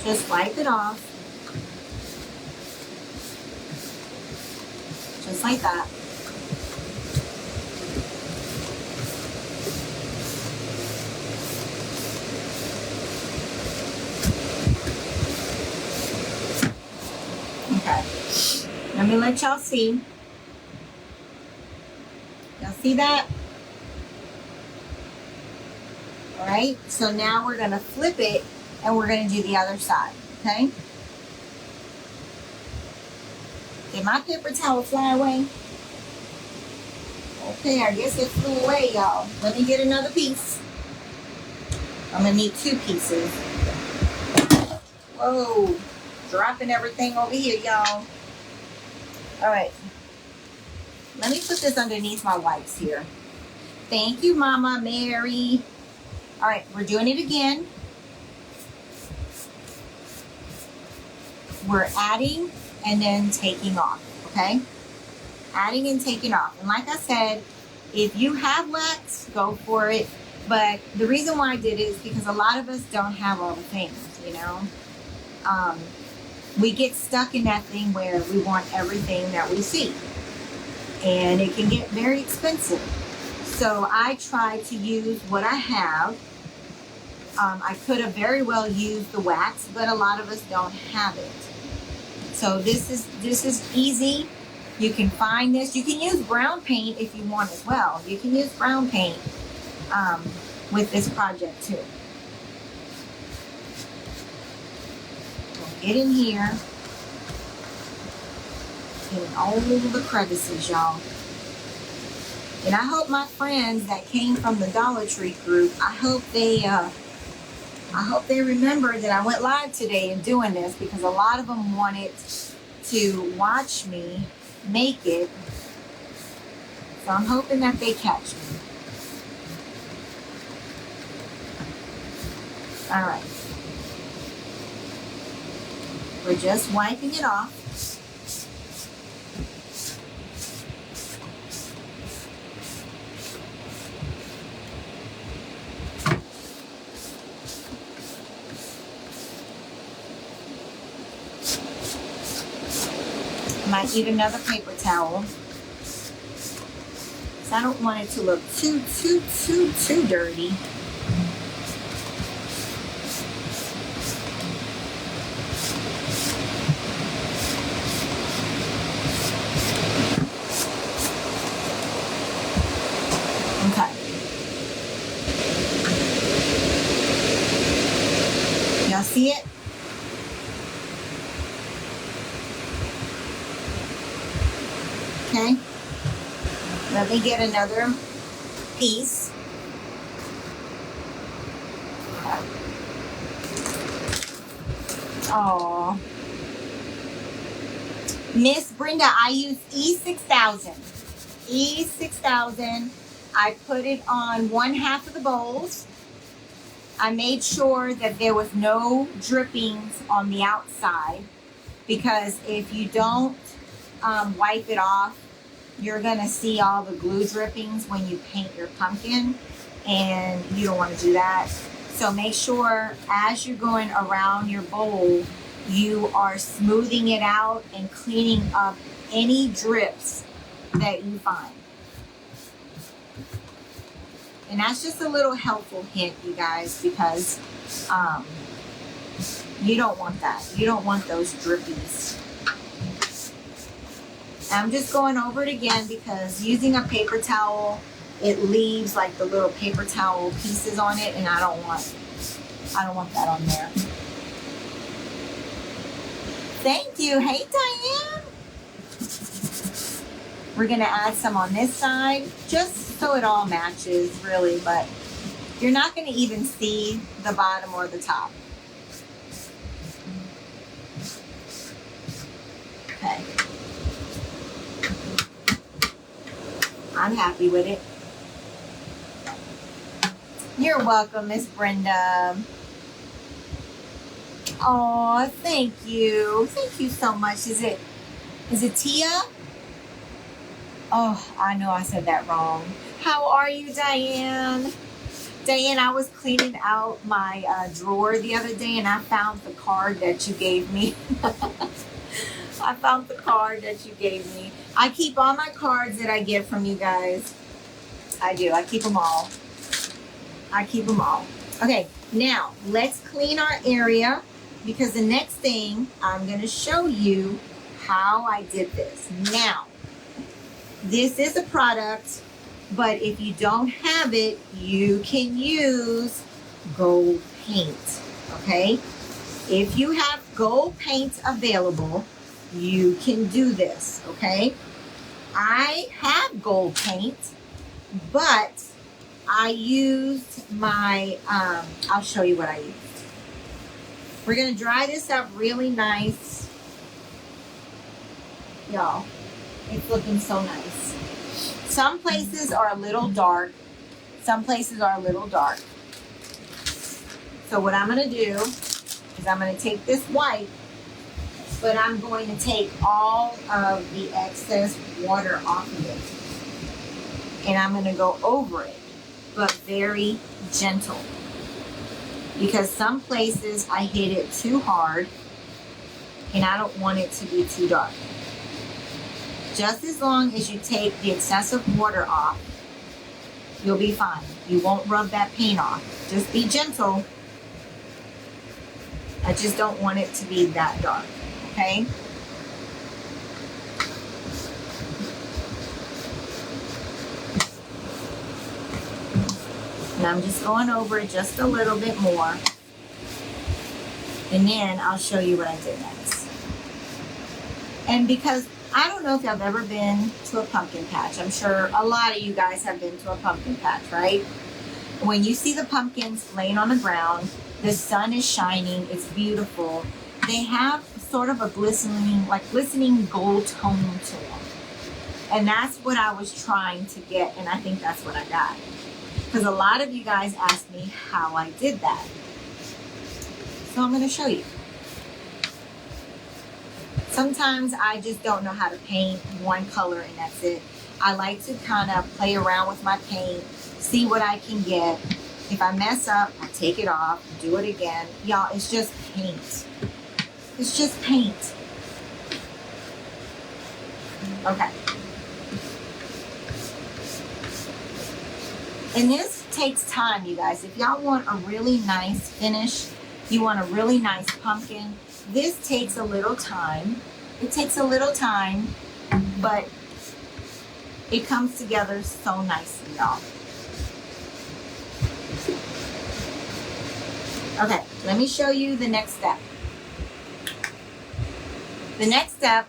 Just wipe it off. Just like that. Okay. Let me let y'all see. Y'all see that? All right. So now we're going to flip it and we're going to do the other side. Okay. Did my paper towel fly away? Okay, I guess it flew away, y'all. Let me get another piece. I'm gonna need 2 pieces. Whoa, dropping everything over here, y'all. All right, let me put this underneath my wipes here. Thank you, Mama Mary. All right, we're doing it again. We're adding and then taking off, okay? Adding and taking off. And like I said, if you have wax, go for it. But the reason why I did it is because a lot of us don't have all the things, you know? We get stuck in that thing where we want everything that we see. And it can get very expensive. So I try to use what I have. I could have very well used the wax, but a lot of us don't have it. So this is easy. You can find this. You can use brown paint if you want as well. You can use brown paint with this project too. We'll get in here. Get in all the crevices, y'all. And I hope my friends that came from the Dollar Tree group, I hope they remember that I went live today and doing this because a lot of them wanted to watch me make it. So I'm hoping that they catch me. All right. We're just wiping it off. I might need another paper towel. So I don't want it to look too dirty. Okay. Y'all see it? Okay. Let me get another piece. Oh, Miss Brenda, I use E6000. E6000. I put it on 1/2 of the bowls. I made sure that there was no drippings on the outside, because if you don't wipe it off, you're gonna see all the glue drippings when you paint your pumpkin, and you don't want to do that. So make sure as you're going around your bowl, you are smoothing it out and cleaning up any drips that you find. And that's just a little helpful hint, you guys, because you don't want that. You don't want those drippies. I'm just going over it again because using a paper towel, it leaves like the little paper towel pieces on it, and I don't want that on there. Thank you. Hey, Diane. We're gonna add some on this side, just so it all matches, really, but you're not gonna even see the bottom or the top. Okay. I'm happy with it. You're welcome, Miss Brenda. Oh, thank you. Thank you so much. Is it Tia? Oh, I know I said that wrong. How are you, Diane? Diane, I was cleaning out my drawer the other day, and I found the card that you gave me. I found the card that you gave me. I keep all my cards that I get from you guys. I do. I keep them all. I keep them all. Okay, now let's clean our area, because the next thing I'm going to show you how I did this. Now, this is a product, but if you don't have it, you can use gold paint, okay? If you have gold paint available, you can do this, okay? I have gold paint, but I used my, I'll show you what I used. We're gonna dry this up really nice. Y'all, it's looking so nice. Some places are a little dark. Some places are a little dark. So what I'm gonna do is I'm gonna take this white, but I'm going to take all of the excess water off of it. And I'm going to go over it, but very gentle. Because some places I hit it too hard, and I don't want it to be too dark. Just as long as you take the excessive water off, you'll be fine. You won't rub that paint off. Just be gentle. I just don't want it to be that dark. Okay. And I'm just going over it just a little bit more. And then I'll show you what I did next. And because I don't know if y'all have ever been to a pumpkin patch. I'm sure a lot of you guys have been to a pumpkin patch, right? When you see the pumpkins laying on the ground, the sun is shining, it's beautiful. They have sort of a glistening gold tone to them. And that's what I was trying to get, and I think that's what I got. Because a lot of you guys asked me how I did that. So I'm going to show you. Sometimes I just don't know how to paint one color and that's it. I like to kind of play around with my paint, see what I can get. If I mess up, I take it off, do it again. Y'all, it's just paint. It's just paint. Okay. And this takes time, you guys. If y'all want a really nice finish, you want a really nice pumpkin, this takes a little time. It takes a little time, but it comes together so nicely, y'all. Okay, let me show you the next step. The next step,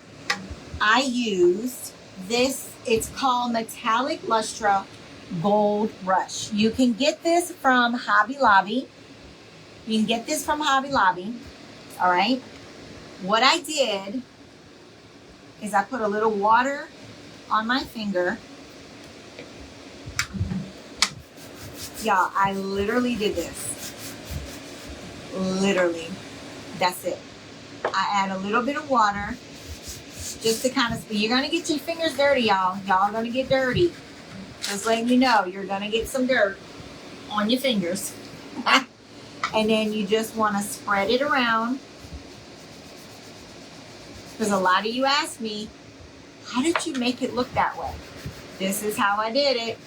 I used this, it's called Metallic Lustra Gold Rush. You can get this from Hobby Lobby. You can get this from Hobby Lobby, all right? What I did is I put a little water on my finger. Y'all, I literally did this. literally, that's it. I add a little bit of water just to kind of, you're going to get your fingers dirty, y'all. Y'all are going to get dirty. Just letting you know, you're going to get some dirt on your fingers. And then you just want to spread it around. Because a lot of you ask me, how did you make it look that way? This is how I did it.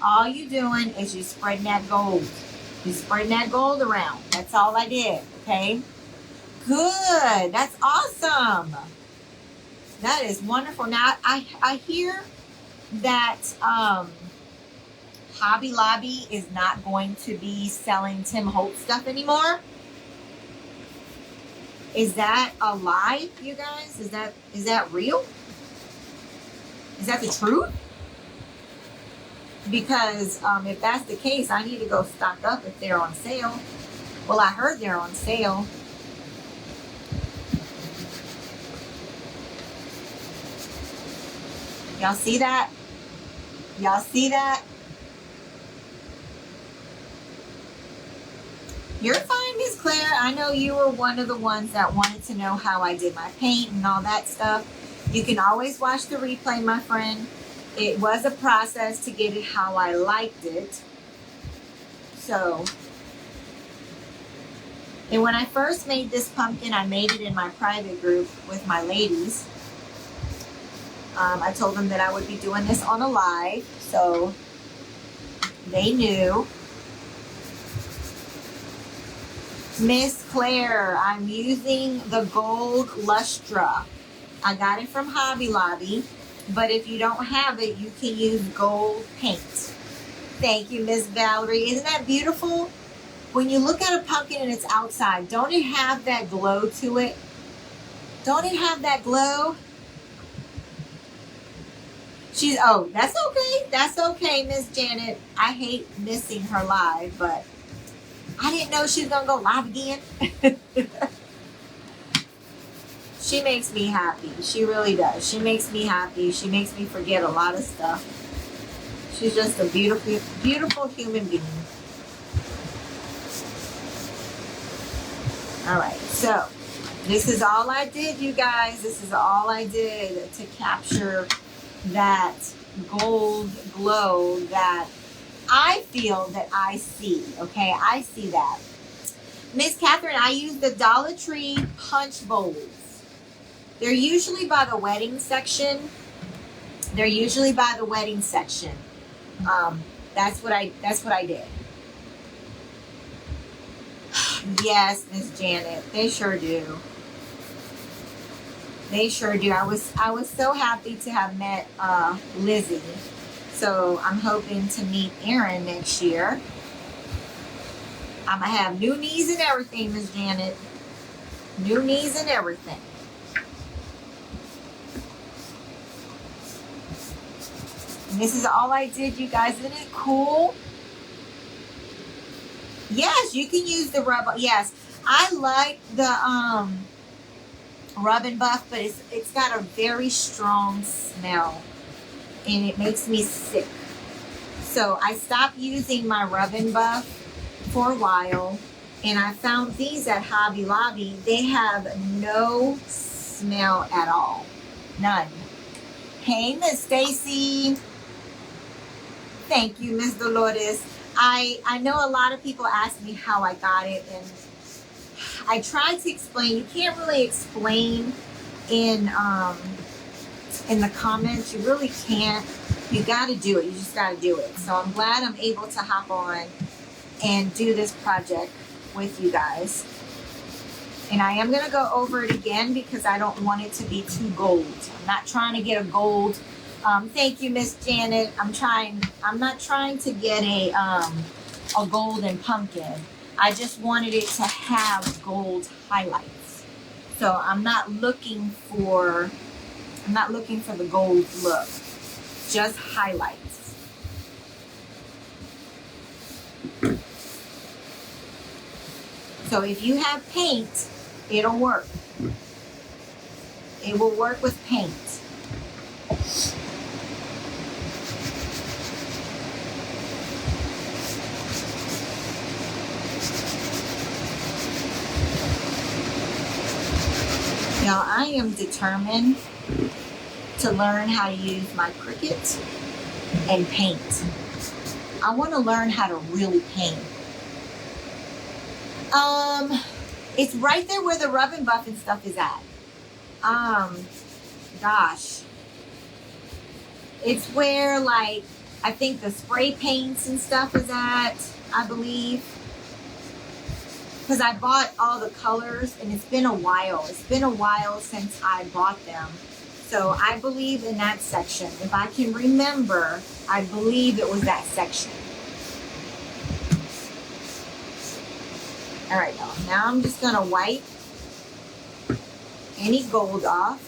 All you doing is you spreading that gold. You spreading that gold around. That's all I did, okay? Good. That's awesome. That is wonderful. Now, I hear that Hobby Lobby is not going to be selling Tim Holtz stuff anymore. Is that a lie, you guys? Is that real? Is that the truth? Because if that's the case, I need to go stock up if they're on sale. Well, I heard they're on sale. Y'all see that? Y'all see that? You're fine, Miss Claire. I know you were one of the ones that wanted to know how I did my paint and all that stuff. You can always watch the replay, my friend. It was a process to get it how I liked it. So, and when I first made this pumpkin, I made it in my private group with my ladies. I told them that I would be doing this on a live, so they knew. Miss Claire, I'm using the gold Lustra. I got it from Hobby Lobby, but if you don't have it, you can use gold paint. Thank you, Miss Valerie. Isn't that beautiful? When you look at a pumpkin and it's outside, don't it have that glow to it? Don't it have that glow? Oh, that's okay. That's okay, Miss Janet. I hate missing her live, but I didn't know she was going to go live again. She makes me happy. She really does. She makes me happy. She makes me forget a lot of stuff. She's just a beautiful, beautiful human being. All right, so this is all I did, you guys. This is all I did to capture that gold glow that I feel that I see, okay? I see that. Miss Catherine, I use the Dollar Tree punch bowls. They're usually by the wedding section. They're usually by the wedding section. That's what I did. Yes, Miss Janet, they sure do. They sure do. I was so happy to have met Lizzie. So I'm hoping to meet Aaron next year. I'm going to have new knees and everything, Miss Janet. New knees and everything. And this is all I did, you guys. Isn't it cool? Yes, you can use the rub. Yes, I like the rub and buff, but it's got a very strong smell. And it makes me sick. So I stopped using my rub and buff for a while, and I found these at Hobby Lobby. They have no smell at all. None. Hey, Miss Stacy. Thank you, Miss Dolores. I know a lot of people ask me how I got it, and I tried to explain. You can't really explain in the comments. You really can't. You got to do it. You just got to do it. So I'm glad I'm able to hop on and do this project with you guys. And I am going to go over it again because I don't want it to be too gold. I'm not trying to get a gold. Thank you, Miss Janet. I'm not trying to get a golden pumpkin. I just wanted it to have gold highlights. So I'm not looking for the gold look, just highlights. So if you have paint, it'll work. It will work with paint. Now I am determined to learn how to use my Cricut and paint. I want to learn how to really paint. It's right there where the rub and buff and stuff is at. Gosh. It's where, like, I think the spray paints and stuff is at, I believe. Because I bought all the colors, and it's been a while. It's been a while since I bought them. So I believe in that section. If I can remember, I believe it was that section. All right, y'all. Now I'm just going to wipe any gold off.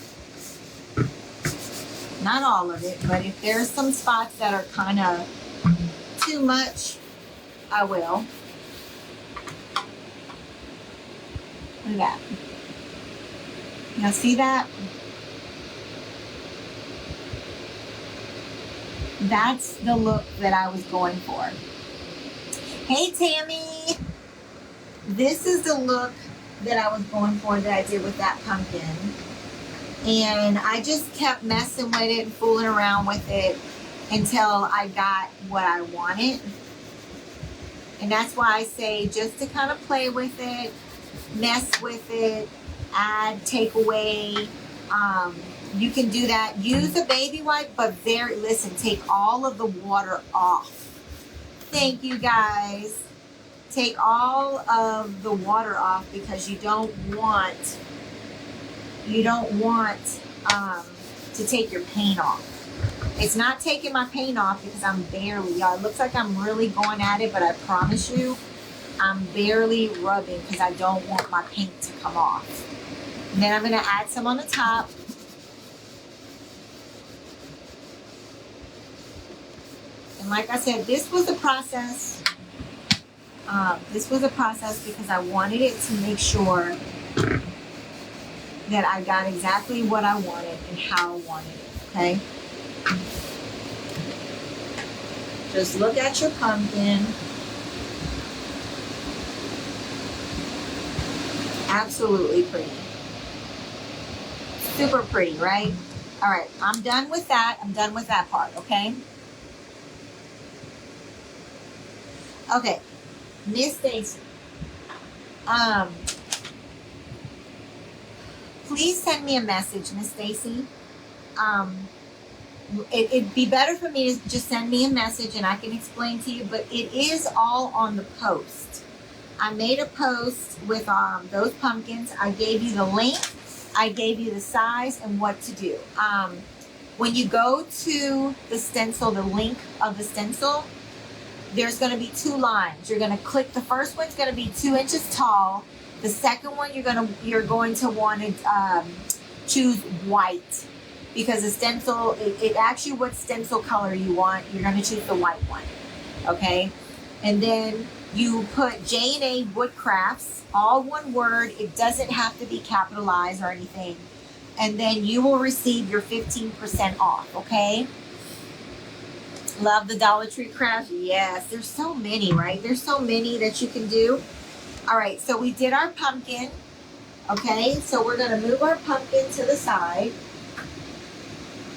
Not all of it, but if there's some spots that are kind of too much, I will. Look at that. Y'all see that? That's the look that I was going for. Hey, Tammy. This is the look that I was going for that I did with that pumpkin. And I just kept messing with it and fooling around with it until I got what I wanted. And that's why I say just to kind of play with it, mess with it, add, take away. You can do that. Use a baby wipe, but take all of the water off. Thank you, guys. Take all of the water off because you don't want to take your paint off. It's not taking my paint off because I'm barely, y'all, it looks like I'm really going at it, but I promise you, I'm barely rubbing because I don't want my paint to come off. And then I'm going to add some on the top. And like I said, this was a process. This was a process because I wanted it to make sure that I got exactly what I wanted and how I wanted it, okay? Just look at your pumpkin. Absolutely pretty. Super pretty, right? All right, I'm done with that. I'm done with that part, okay? Okay, Miss Stacy. Please send me a message, Miss Stacy. It'd be better for me to just send me a message and I can explain to you, but it is all on the post. I made a post with those pumpkins. I gave you the link, I gave you the size and what to do. When you go to the stencil, the link of the stencil, there's going to be two lines. You're going to click, the first one's going to be 2 inches tall. The second one, you're going to want to choose white because the stencil, it asks you what stencil color you want. You're going to choose the white one, okay? And then you put J&A Woodcrafts, all one word. It doesn't have to be capitalized or anything. And then you will receive your 15% off, okay? Love the Dollar Tree crafts. Yes, there's so many, right? There's so many that you can do. All right, so we did our pumpkin, okay? So we're going to move our pumpkin to the side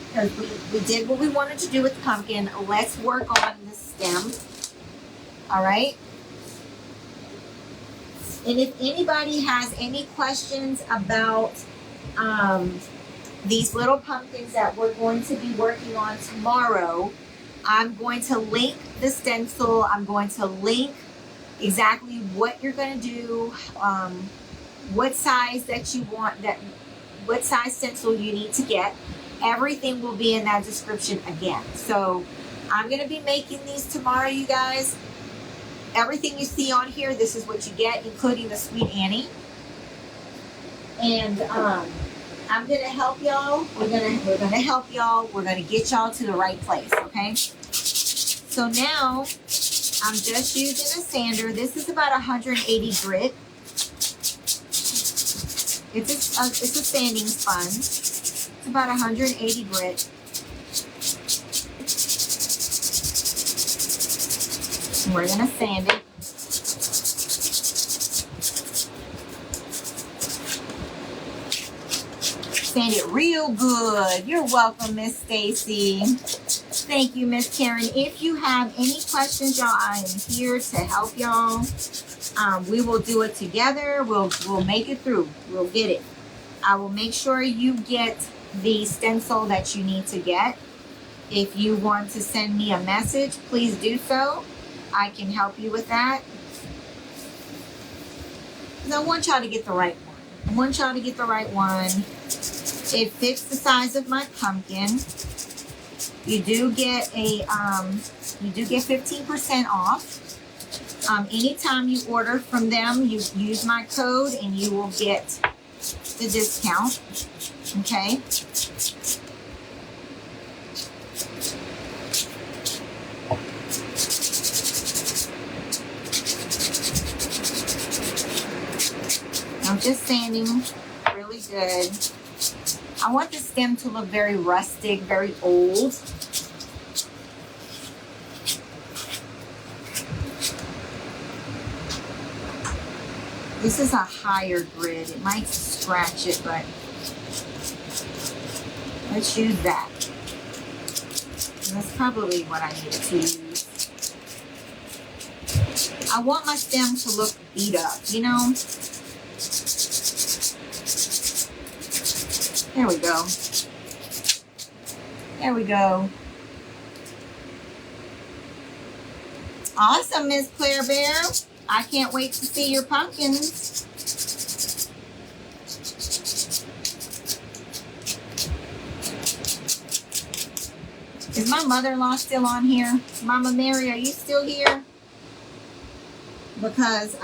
because we did what we wanted to do with the pumpkin. Let's work on the stem, all right? And if anybody has any questions about these little pumpkins that we're going to be working on tomorrow, I'm going to link the stencil. I'm going to link exactly what you're going to do, what size that you want, what size stencil you need to get. Everything will be in that description again. So I'm going to be making these tomorrow, you guys. Everything you see on here, this is what you get, including the Sweet Annie. And I'm going to help y'all. We're going to help y'all. We're going to get y'all to the right place, okay? So now I'm just using a sander. This is about 180 grit. It's a sanding sponge. It's about 180 grit. We're going to sand it. Sand it real good. You're welcome, Miss Stacy. Thank you, Miss Karen. If you have any questions, y'all, I am here to help y'all. We will do it together. We'll make it through. We'll get it. I will make sure you get the stencil that you need to get. If you want to send me a message, please do so. I can help you with that. I want y'all to get the right one. I want y'all to get the right one. It fits the size of my pumpkin. You do get a 15% off. Anytime you order from them, you use my code and you will get the discount. Okay. I'm just sanding really good. I want the stem to look very rustic, very old. This is a higher grid. It might scratch it, but let's use that. And that's probably what I need to use. I want my stem to look beat up, you know? There we go. There we go. Awesome, Miss Claire Bear. I can't wait to see your pumpkins. Is my mother-in-law still on here? Mama Mary, are you still here? Because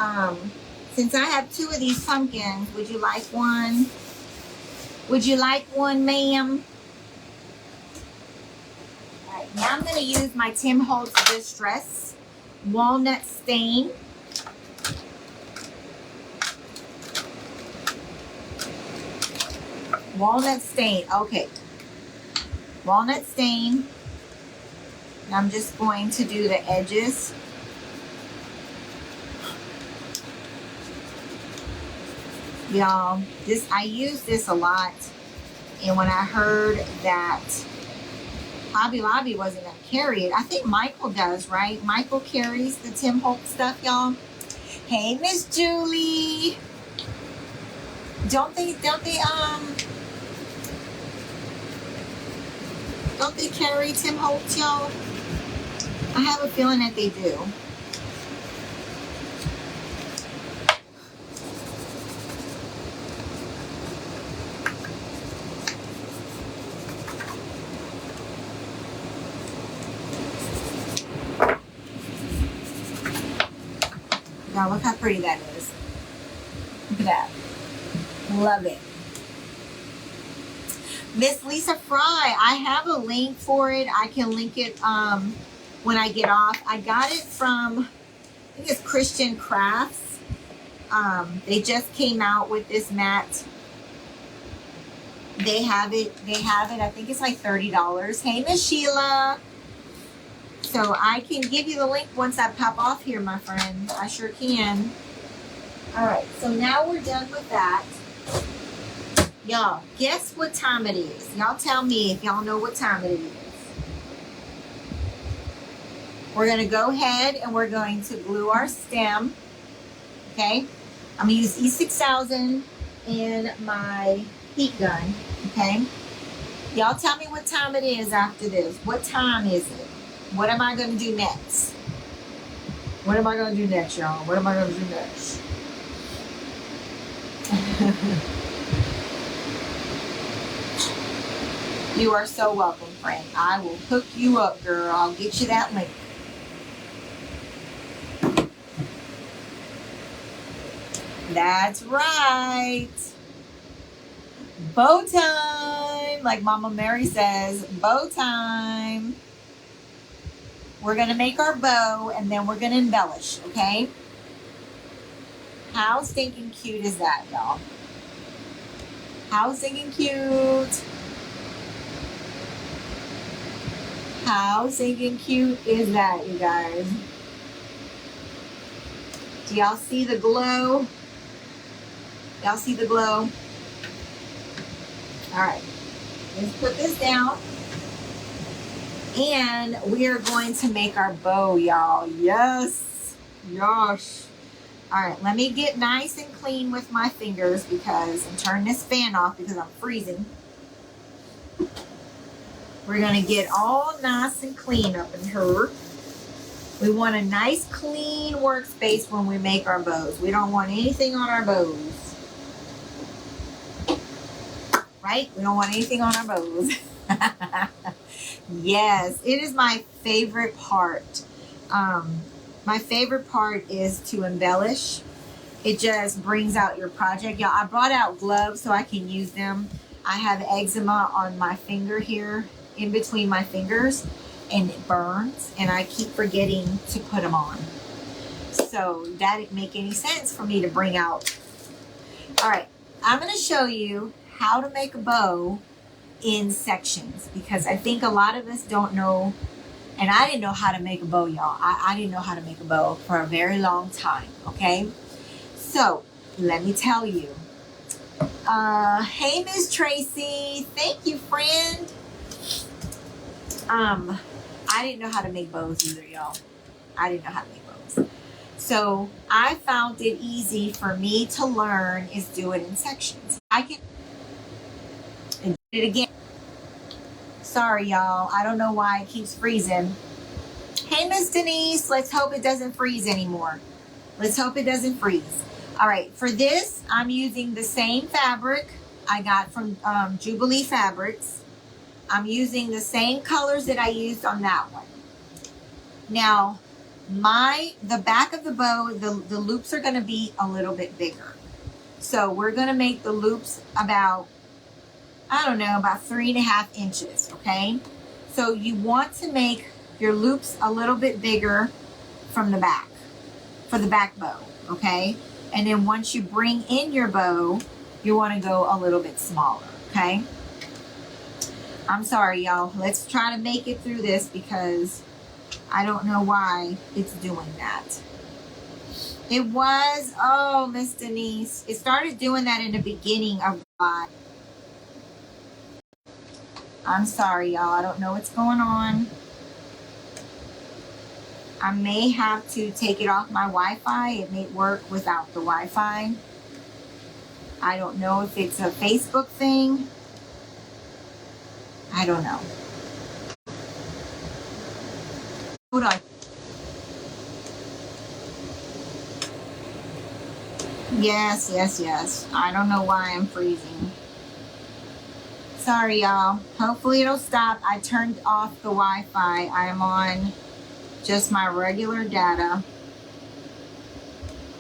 since I have 2 of these pumpkins, would you like one? Would you like one, ma'am? All right, now I'm going to use my Tim Holtz Distress Walnut Stain. Walnut Stain, okay. Walnut Stain. And I'm just going to do the edges. Y'all, I use this a lot, and when I heard that Hobby Lobby wasn't gonna carry it, I think Michael does, right? Michael carries the Tim Holtz stuff, y'all. Hey, Miss Julie. Don't they carry Tim Holtz, y'all? I have a feeling that they do. Now look how pretty that is. Look at that. Love it. Miss Lisa Fry, I have a link for it. I can link it when I get off. I got it from, I think it's Christian Crafts. They just came out with this mat. They have it. I think it's like $30. Hey, Miss Sheila. So I can give you the link once I pop off here, my friend. I sure can. All right, so now we're done with that. Y'all, guess what time it is? Y'all tell me if y'all know what time it is. We're going to go ahead and we're going to glue our stem. Okay? I'm going to use E6000 in my heat gun. Okay? Y'all tell me what time it is after this. What time is it? What am I going to do next? What am I going to do next, y'all? What am I going to do next? You are so welcome, friend. I will hook you up, girl. I'll get you that link. That's right. Bow time. Like Mama Mary says, bow time. We're going to make our bow and then we're going to embellish, okay? How stinking cute is that, y'all? How stinking cute. How stinking cute is that, you guys? Do y'all see the glow? Y'all see the glow? All right, let's put this down. And we are going to make our bow, y'all. Yes. Yes. All right, let me get nice and clean with my fingers because, and turn this fan off because I'm freezing. We're going to get all nice and clean up in here. We want a nice clean workspace when we make our bows. We don't want anything on our bows. Right? We don't want anything on our bows. Yes, it is my favorite part. My favorite part is to embellish. It just brings out your project. Y'all, I brought out gloves so I can use them. I have eczema on my finger here, in between my fingers, and it burns, and I keep forgetting to put them on. So that didn't make any sense for me to bring out. All right, I'm going to show you how to make a bow in sections, because I think a lot of us don't know, and I didn't know how to make a bow, y'all. I didn't know how to make a bow for a very long time, okay? So let me tell you. Hey, Miss Tracy. Thank you, friend. I didn't know how to make bows either, y'all. I didn't know how to make bows. So I found it easy for me to learn is do it in sections. I can do it again. Sorry, y'all. I don't know why it keeps freezing. Hey, Miss Denise. Let's hope it doesn't freeze anymore. Let's hope it doesn't freeze. All right. For this, I'm using the same fabric I got from Jubilee Fabrics. I'm using the same colors that I used on that one. Now, the back of the bow, the loops are going to be a little bit bigger. So we're going to make the loops about, I don't know, about 3.5 inches, okay? So you want to make your loops a little bit bigger from the back, for the back bow, okay? And then once you bring in your bow, you want to go a little bit smaller, okay? I'm sorry, y'all. Let's try to make it through this because I don't know why it's doing that. It was, oh, Miss Denise. It started doing that in the beginning of July. I'm sorry, y'all. I don't know what's going on. I may have to take it off my Wi-Fi. It may work without the Wi-Fi. I don't know if it's a Facebook thing. I don't know. Hold on. Yes, yes, yes. I don't know why I'm freezing. Sorry, y'all. Hopefully it'll stop. I turned off the Wi-Fi. I am on just my regular data.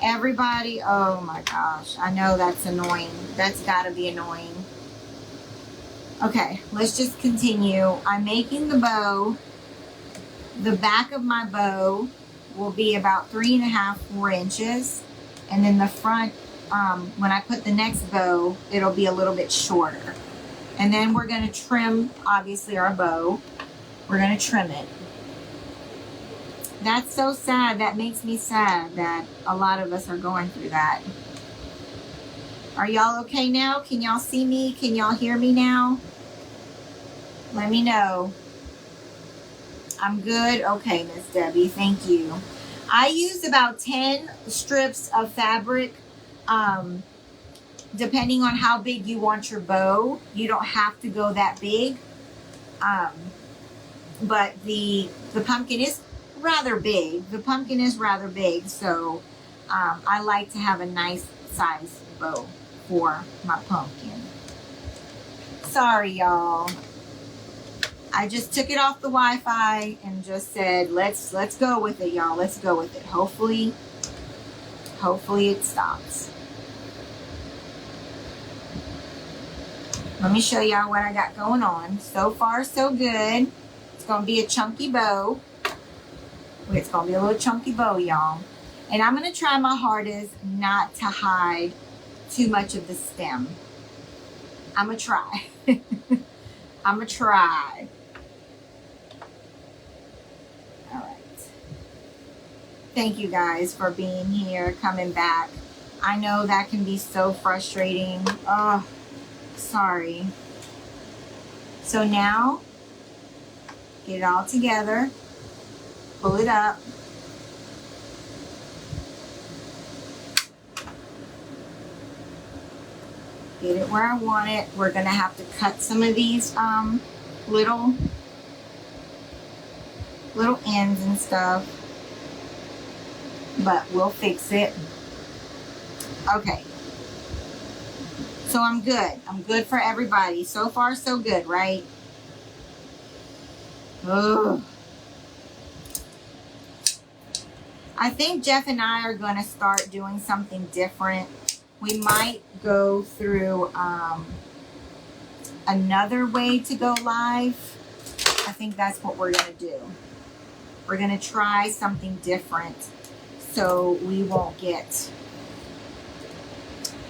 Everybody, oh my gosh. I know that's annoying. That's gotta be annoying. Okay, let's just continue. I'm making the bow. The back of my bow will be about 3.5, 4 inches. And then the front, when I put the next bow, it'll be a little bit shorter. And then we're going to trim, obviously, our bow. We're going to trim it. That's so sad. That makes me sad that a lot of us are going through that. Are y'all okay now? Can y'all see me? Can y'all hear me now? Let me know. I'm good? Okay, Miss Debbie. Thank you. I used about 10 strips of fabric. Depending on how big you want your bow, you don't have to go that big. But the pumpkin is rather big. The pumpkin is rather big, so I like to have a nice size bow for my pumpkin. Sorry, y'all. I just took it off the Wi-Fi and just said, let's go with it, y'all. Let's go with it. Hopefully it stops. Let me show y'all what I got going on. So far, so good. It's going to be a chunky bow. It's going to be a little chunky bow, y'all. And I'm going to try my hardest not to hide too much of the stem. I'm going to try. I'm going to try. All right. Thank you guys for being here, coming back. I know that can be so frustrating. Oh, sorry. So now, get it all together, pull it up. Get it where I want it. We're gonna have to cut some of these little ends and stuff, but we'll fix it. Okay. So I'm good. I'm good for everybody. So far, so good, right? Ugh. I think Jeff and I are going to start doing something different. We might go through another way to go live. I think that's what we're going to do. We're going to try something different so we won't get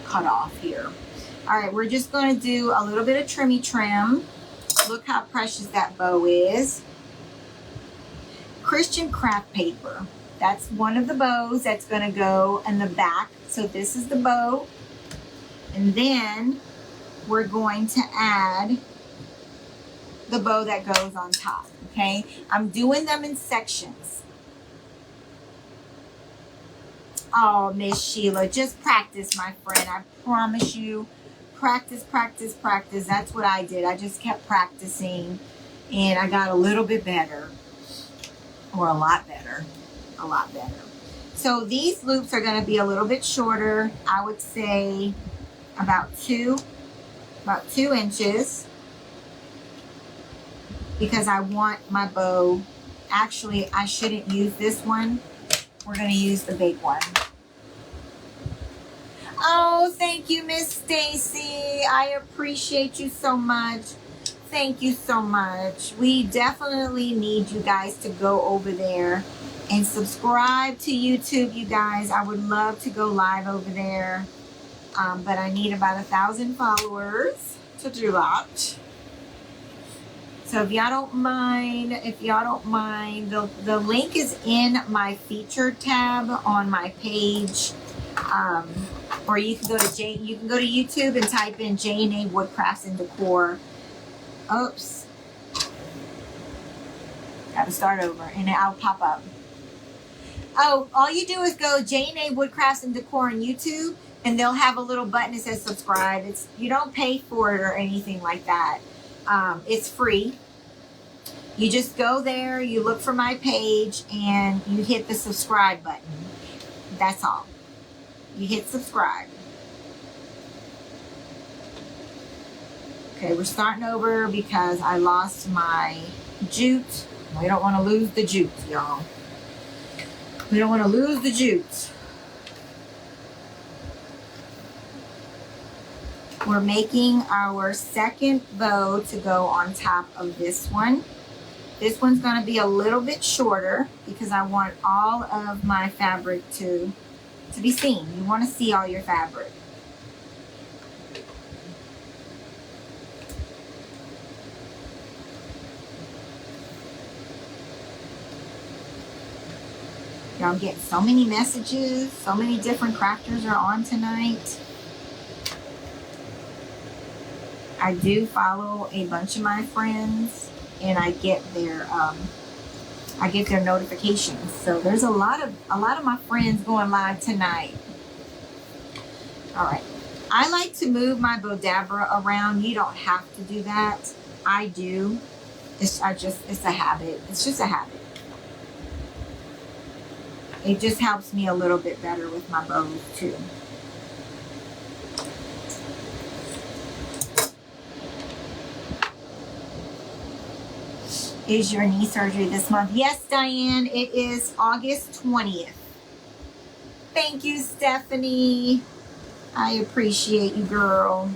cut off here. All right, we're just going to do a little bit of trimmy trim. Look how precious that bow is. Christian craft paper. That's one of the bows that's going to go in the back. So this is the bow. And then we're going to add the bow that goes on top, okay? I'm doing them in sections. Oh, Miss Sheila, just practice, my friend. I promise you. Practice, practice, practice. That's what I did. I just kept practicing and I got a little bit better, or a lot better, a lot better. So these loops are going to be a little bit shorter. I would say about two inches, because I want my bow. Actually, I shouldn't use this one. We're going to use the big one. Oh, thank you, Miss Stacy. I appreciate you so much. Thank you so much. We definitely need you guys to go over there and subscribe to YouTube, you guys. I would love to go live over there, but I need about 1,000 followers to do that. So if y'all don't mind, the link is in my featured tab on my page. Or you can go to YouTube and type in J&A Woodcrafts and Decor. Oops. Got to start over, and I'll pop up. Oh, all you do is go J&A Woodcrafts and Decor on YouTube, and they'll have a little button that says subscribe. You don't pay for it or anything like that. It's free. You just go there, you look for my page, and you hit the subscribe button. That's all. You hit subscribe. Okay, we're starting over because I lost my jute. We don't want to lose the jute, y'all. We don't want to lose the jute. We're making our second bow to go on top of this one. This one's going to be a little bit shorter because I want all of my fabric to be seen. You want to see all your fabric. Y'all, I'm getting so many messages. So many different crafters are on tonight. I do follow a bunch of my friends, and I get their notifications. So there's a lot of my friends going live tonight. All right. I like to move my Bodabra around. You don't have to do that. I do. It's a habit. It's just a habit. It just helps me a little bit better with my bows too. Is your knee surgery this month? Yes, Diane, it is August 20th. Thank you, Stephanie. I appreciate you, girl.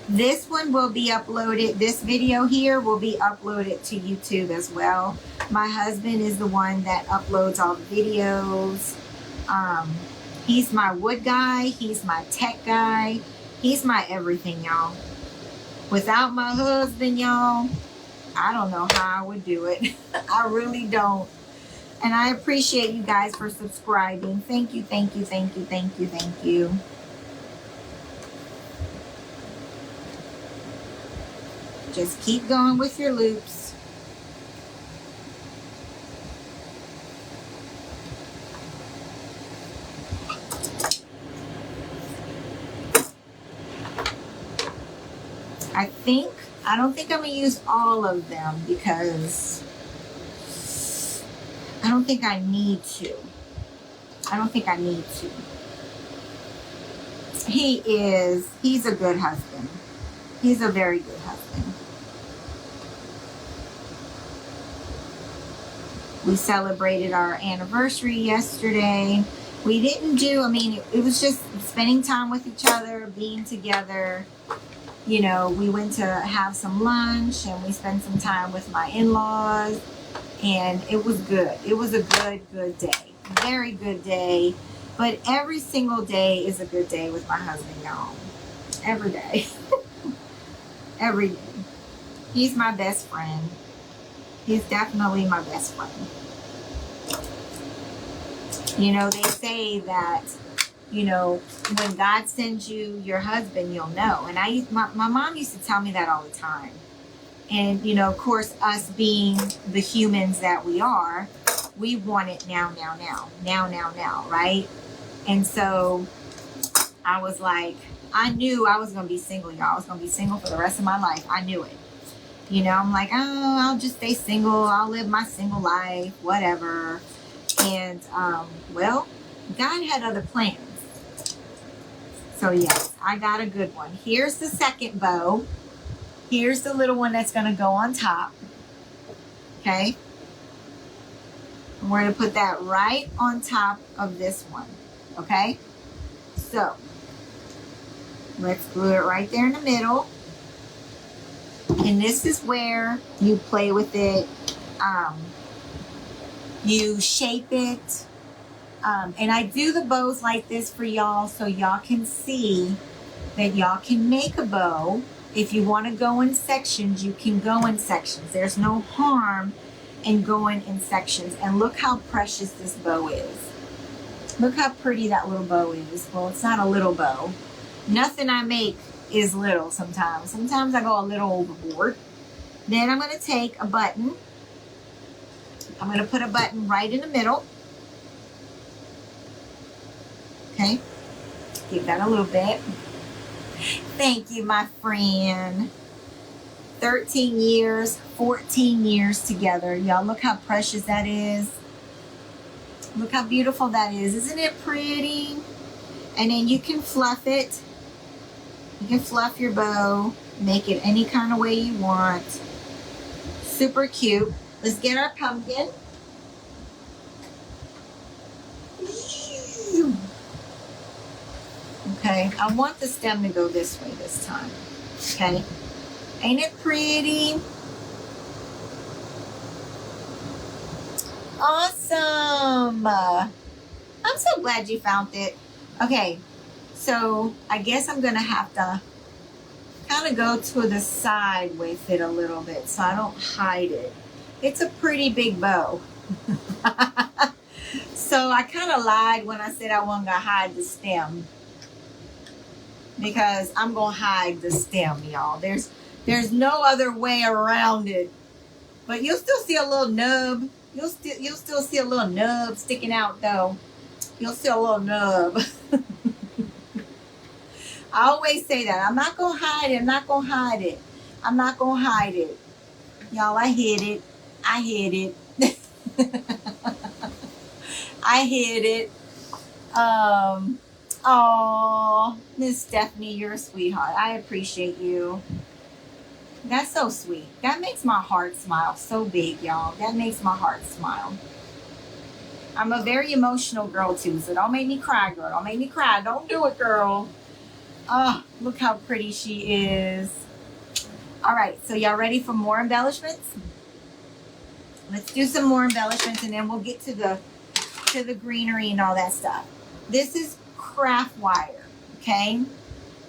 This one will be uploaded. This video here will be uploaded to YouTube as well. My husband is the one that uploads all the videos. He's my wood guy. He's my tech guy. He's my everything, y'all. Without my husband, y'all, I don't know how I would do it. I really don't. And I appreciate you guys for subscribing. Thank you, thank you, thank you, thank you, thank you. Just keep going with your loops. I don't think I'm going to use all of them because I don't think I need to. I don't think I need to. He's a good husband. He's a very good husband. We celebrated our anniversary yesterday. We didn't do, I mean, it was just spending time with each other, being together. You know, we went to have some lunch and we spent some time with my in-laws, and it was good. It was a good day. Very good day. But every single day is a good day with my husband, y'all. Every day. Every day. He's my best friend. He's definitely my best friend. You know, they say that, you know, when God sends you your husband, you'll know. And my mom used to tell me that all the time. And, you know, of course, us being the humans that we are, we want it now, right? And so I was like, I knew I was going to be single, y'all. I was going to be single for the rest of my life. I knew it. You know, I'm like, oh, I'll just stay single. I'll live my single life, whatever. And, well, God had other plans. So, yes, I got a good one. Here's the second bow. Here's the little one that's going to go on top. Okay? And we're going to put that right on top of this one. Okay? So, let's glue it right there in the middle. And this is where you play with it. You shape it. And I do the bows like this for y'all so y'all can see that y'all can make a bow. If you want to go in sections, you can go in sections. There's no harm in going in sections. And look how precious this bow is. Look how pretty that little bow is. Well, it's not a little bow. Nothing I make is little sometimes. Sometimes I go a little overboard. Then I'm going to take a button. I'm going to put a button right in the middle. Okay. Give that a little bit. Thank you, my friend. 13 years, 14 years together. Y'all, look how precious that is. Look how beautiful that is. Isn't it pretty? And then you can fluff it. You can fluff your bow. Make it any kind of way you want. Super cute. Let's get our pumpkin. Okay, I want the stem to go this way this time. Okay, ain't it pretty? Awesome. I'm so glad you found it. Okay, so I guess I'm gonna have to kind of go to the side with it a little bit so I don't hide it. It's a pretty big bow. So I kind of lied when I said I wasn't gonna hide the stem, because I'm gonna hide the stem, y'all. There's no other way around it. But you'll still see a little nub. You'll still see a little nub sticking out though. You'll see a little nub. I always say that. I'm not gonna hide it. I'm not gonna hide it. I'm not gonna hide it. Y'all, I hid it. I hid it. I hid it. Oh, Miss Stephanie, you're a sweetheart. I appreciate you. That's so sweet. That makes my heart smile so big, y'all. That makes my heart smile. I'm a very emotional girl, too, so don't make me cry, girl. Don't make me cry. Don't do it, girl. Oh, look how pretty she is. All right, so y'all ready for more embellishments? Let's do some more embellishments, and then we'll get to the greenery and all that stuff. This is craft wire, okay?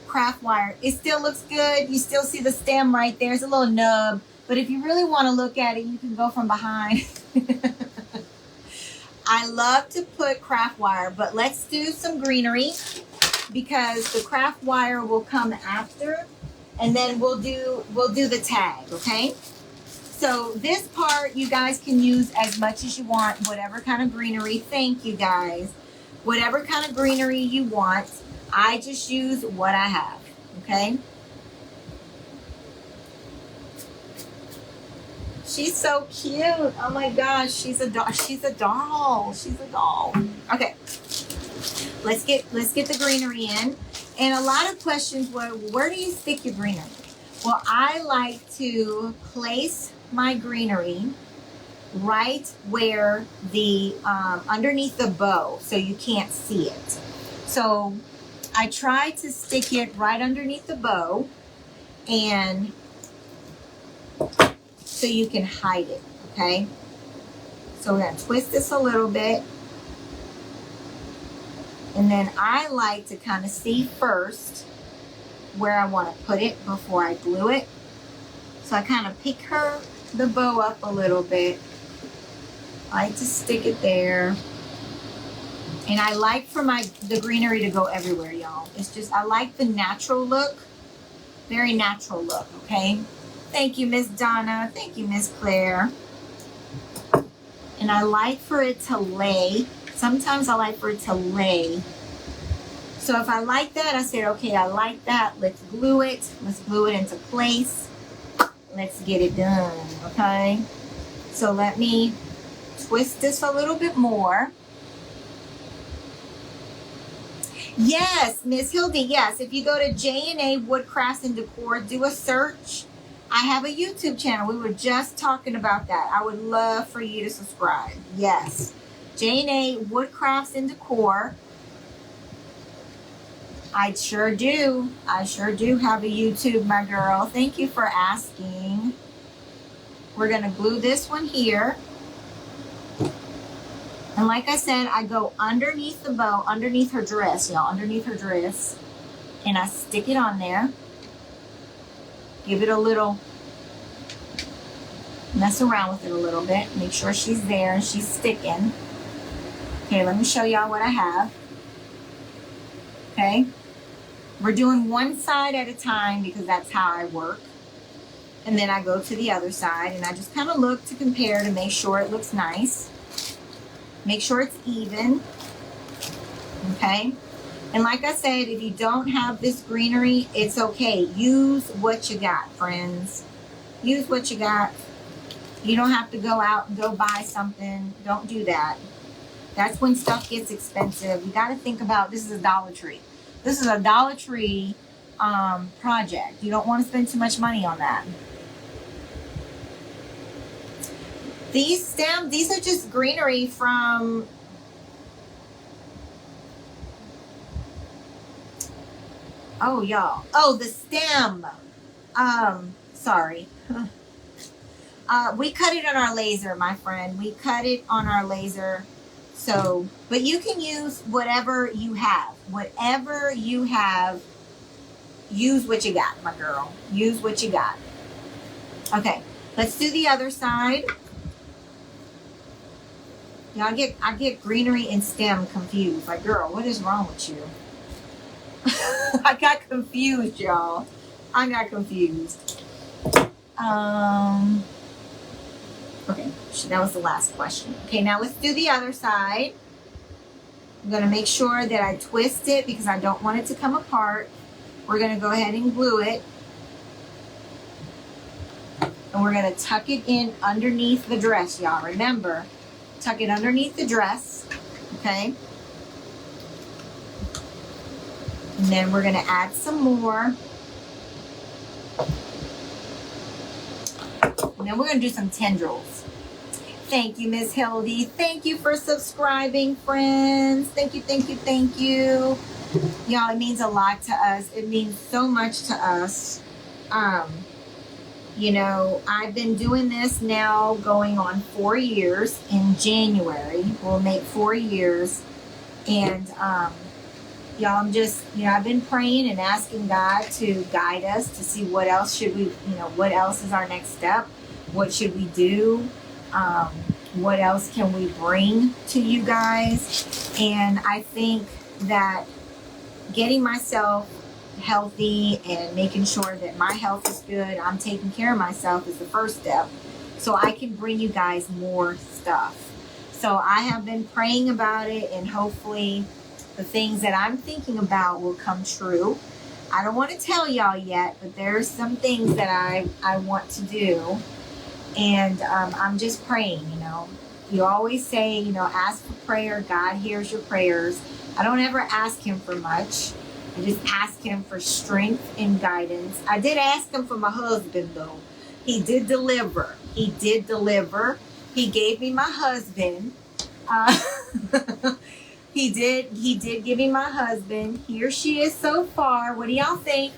Craft wire. It still looks good. You still see the stem right there. It's a little nub, but if you really want to look at it, you can go from behind. I love to put craft wire, but let's do some greenery because the craft wire will come after. and then we'll do the tag, okay? So this part you guys can use as much as you want, whatever kind of greenery. Thank you guys. Whatever kind of greenery you want. I just use what I have, okay? She's so cute. Oh my gosh, she's a doll. She's a doll. She's a doll. Okay. Let's get the greenery in. And a lot of questions were, where do you stick your greenery? Well, I like to place my greenery right where the underneath the bow, so you can't see it. So I try to stick it right underneath the bow, and so you can hide it, okay? So we're gonna twist this a little bit. And then I like to kind of see first where I want to put it before I glue it. So I kind of pick the bow up a little bit. I like to stick it there. And I like for the greenery to go everywhere, y'all. It's just, I like the natural look. Very natural look, okay? Thank you, Miss Donna. Thank you, Miss Claire. And I like for it to lay. Sometimes I like for it to lay. So if I like that, I said, okay, I like that. Let's glue it. Let's glue it into place. Let's get it done, okay? So let me twist this a little bit more. Yes, Miss Hildy, yes. If you go to J&A Woodcrafts and Decor, do a search. I have a YouTube channel. We were just talking about that. I would love for you to subscribe. Yes. J&A Woodcrafts and Decor. I sure do. I sure do have a YouTube, my girl. Thank you for asking. We're going to glue this one here. And like I said, I go underneath the bow, underneath her dress, y'all, underneath her dress. And I stick it on there. Give it a little, mess around with it a little bit. Make sure she's there and she's sticking. Okay, let me show y'all what I have. Okay. We're doing one side at a time because that's how I work. And then I go to the other side and I just kind of look to compare to make sure it looks nice. Make sure it's even. Okay. And like I said, if you don't have this greenery, it's okay. Use what you got, friends. Use what you got. You don't have to go out and go buy something. Don't do that. That's when stuff gets expensive. You got to think about, this is a Dollar Tree. This is a Dollar Tree project. You don't want to spend too much money on that. These stems, these are just greenery from, oh y'all, oh the stem, sorry. We cut it on our laser, my friend. We cut it on our laser. So, but you can use whatever you have. Whatever you have, use what you got, my girl. Use what you got. Okay, let's do the other side. Yeah, I get greenery and stem confused. Like, girl, what is wrong with you? I got confused, y'all. I got confused. Okay, that was the last question. Okay, now let's do the other side. I'm going to make sure that I twist it because I don't want it to come apart. We're going to go ahead and glue it. And we're going to tuck it in underneath the dress, y'all. Remember, tuck it underneath the dress, okay? And then we're going to add some more. And then we're going to do some tendrils. Thank you, Miss Hildy. Thank you for subscribing, friends. Thank you, thank you, thank you. Y'all, it means a lot to us. It means so much to us. You know, I've been doing this now going on 4 years. In January, we'll make 4 years. And, y'all, I'm just, you know, I've been praying and asking God to guide us to see what else should we, you know, what else is our next step? What should we do? What else can we bring to you guys? And I think that getting myself healthy and making sure that my health is good. I'm taking care of myself is the first step, so I can bring you guys more stuff. So I have been praying about it, and hopefully the things that I'm thinking about will come true. I don't want to tell y'all yet, but there's some things that I want to do, and I'm just praying, you know. You always say, you know, ask for prayer. God hears your prayers. I don't ever ask him for much. I just ask him for strength and guidance. I did ask him for my husband, though. He did deliver. He did deliver. He gave me my husband. He did give me my husband. Here she is so far. What do y'all think?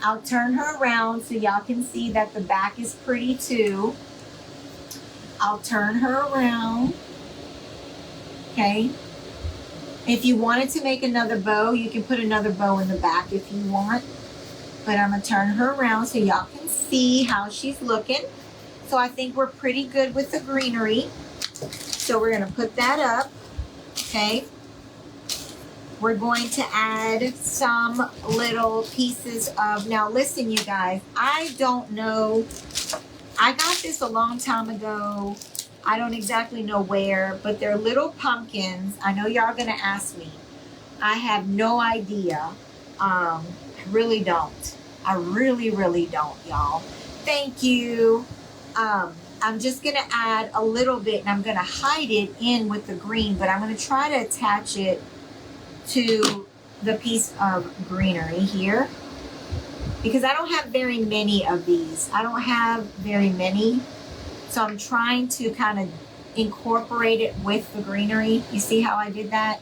I'll turn her around so y'all can see that the back is pretty too. I'll turn her around. Okay. If you wanted to make another bow, you can put another bow in the back if you want. But I'm going to turn her around so y'all can see how she's looking. So I think we're pretty good with the greenery. So we're going to put that up. Okay. We're going to add some little pieces of, now listen you guys, I don't know, I got this a long time ago. I don't exactly know where, but they're little pumpkins. I know y'all gonna ask me. I have no idea. I really don't. I really don't, y'all. Thank you. I'm just gonna add a little bit, and I'm gonna hide it in with the green, but I'm gonna try to attach it to the piece of greenery here, because I don't have very many of these. I don't have very many. So I'm trying to kind of incorporate it with the greenery. You see how I did that?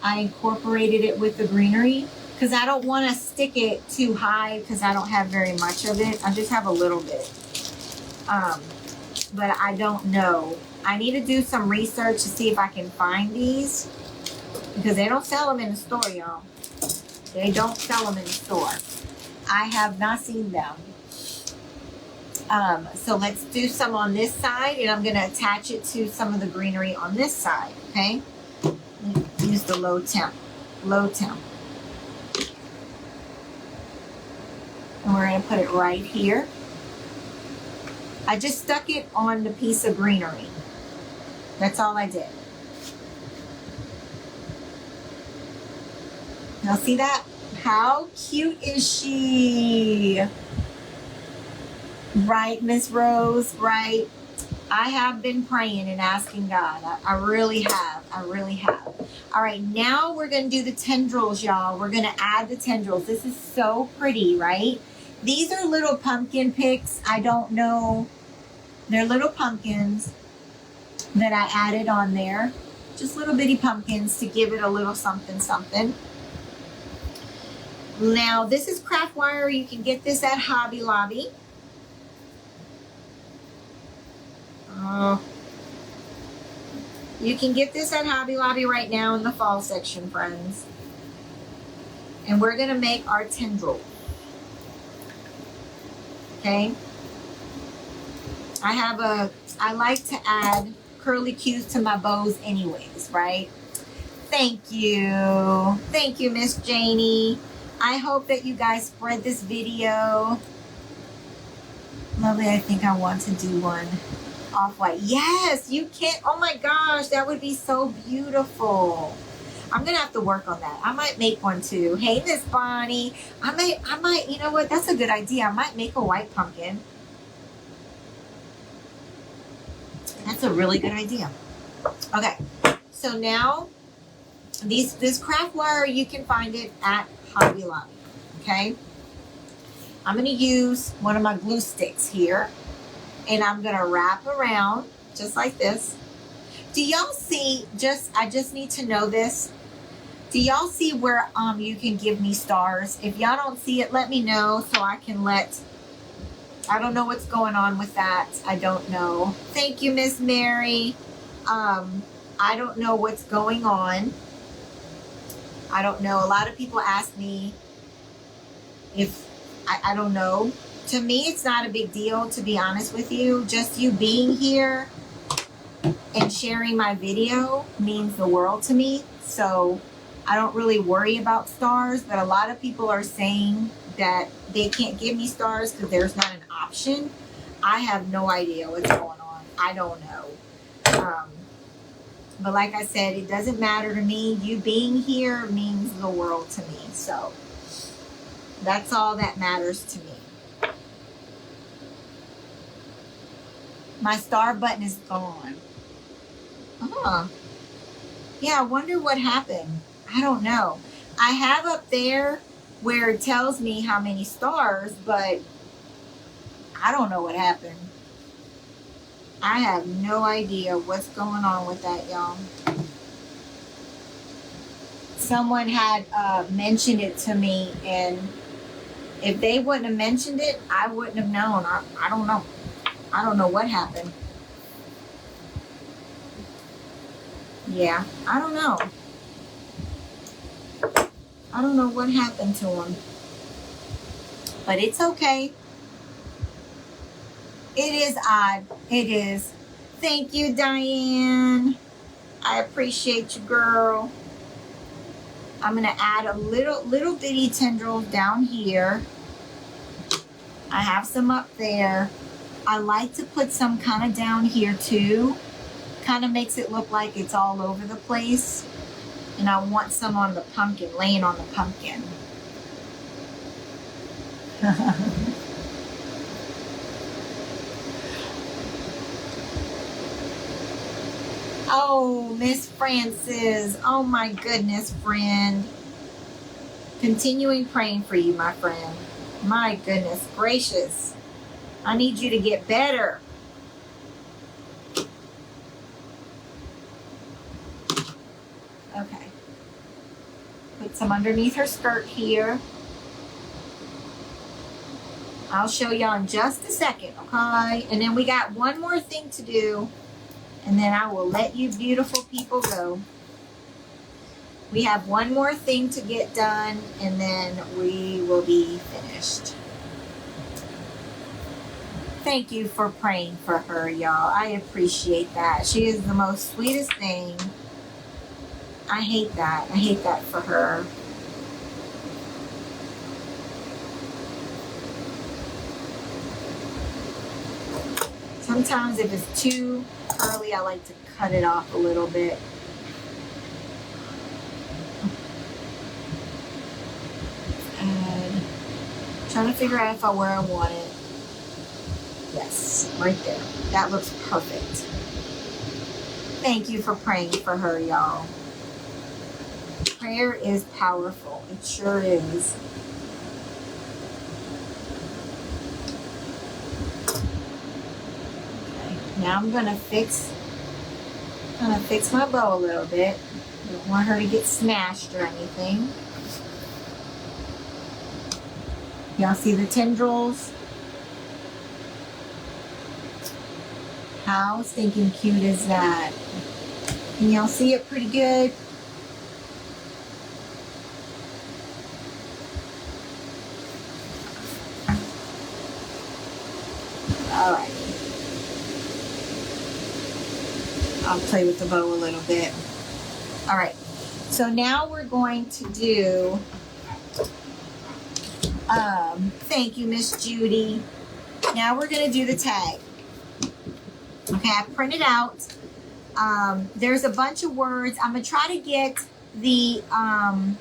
I incorporated it with the greenery because I don't want to stick it too high because I don't have very much of it. I just have a little bit. But I don't know. I need to do some research to see if I can find these, because they don't sell them in the store, y'all. They don't sell them in the store. I have not seen them. So let's do some on this side, and I'm going to attach it to some of the greenery on this side, okay? Use the low temp. Low temp. And we're going to put it right here. I just stuck it on the piece of greenery. That's all I did. Now see that? How cute is she? Right, Miss Rose, right? I have been praying and asking God. I really have. I really have. All right, now we're going to do the tendrils, y'all. We're going to add the tendrils. This is so pretty, right? These are little pumpkin picks. I don't know. They're little pumpkins that I added on there. Just little bitty pumpkins to give it a little something, something. Now, this is craft wire. You can get this at Hobby Lobby. You can get this at Hobby Lobby right now in the fall section, friends. And we're going to make our tendril. Okay. I like to add curly cues to my bows anyways, right? Thank you. Thank you, Miss Janie. I hope that you guys spread this video. Lovely, I think I want to do one off-white. Yes, you can. Oh my gosh, that would be so beautiful. I'm gonna have to work on that. I might make one too. Hey, Miss Bonnie. I might, you know what? That's a good idea. I might make a white pumpkin. That's a really good idea. Okay, so now this craft wire, you can find it at Hobby Lobby. Okay, I'm gonna use one of my glue sticks here, and I'm gonna wrap around just like this. Do y'all see? I just need to know this. Do y'all see where you can give me stars? If y'all don't see it, let me know so I can let. I don't know what's going on with that. I don't know. Thank you, Miss Mary. I don't know what's going on. I don't know. A lot of people ask me if I don't know. To me, it's not a big deal, to be honest with you. Just you being here and sharing my video means the world to me. So I don't really worry about stars, but a lot of people are saying that they can't give me stars because there's not an option. I have no idea what's going on. I don't know. But like I said, it doesn't matter to me. You being here means the world to me. So that's all that matters to me. My star button is gone. Yeah, I wonder what happened. I don't know. I have up there where it tells me how many stars, but I don't know what happened. I have no idea what's going on with that, y'all. Someone had mentioned it to me, and if they wouldn't have mentioned it, I wouldn't have known. I don't know. I don't know what happened. Yeah, I don't know. I don't know what happened to him. But it's okay. It is odd. It is. Thank you, Diane. I appreciate you, girl. I'm going to add a little bitty tendrils down here. I have some up there. I like to put some kind of down here too. Kind of makes it look like it's all over the place. And I want some on the pumpkin, laying on the pumpkin. Oh, Miss Frances. Oh my goodness, friend. Continuing praying for you, my friend. My goodness gracious. I need you to get better. Okay. Put some underneath her skirt here. I'll show y'all in just a second, okay? And then we got one more thing to do, and then I will let you beautiful people go. We have one more thing to get done, and then we will be finished. Thank you for praying for her, y'all. I appreciate that. She is the most sweetest thing. I hate that. I hate that for her. Sometimes if it's too curly, I like to cut it off a little bit. And trying to figure out where I want it. Yes, right there. That looks perfect. Thank you for praying for her, y'all. Prayer is powerful. It sure is. Okay, now I'm gonna fix my bow a little bit. Don't want her to get smashed or anything. Y'all see the tendrils? How stinking cute is that? Can y'all see it pretty good? Alright. I'll play with the bow a little bit. Alright. So now we're going to do, thank you, Miss Judy. Now we're going to do the tag. Okay, I printed out. There's a bunch of words. I'm going to try to get the, I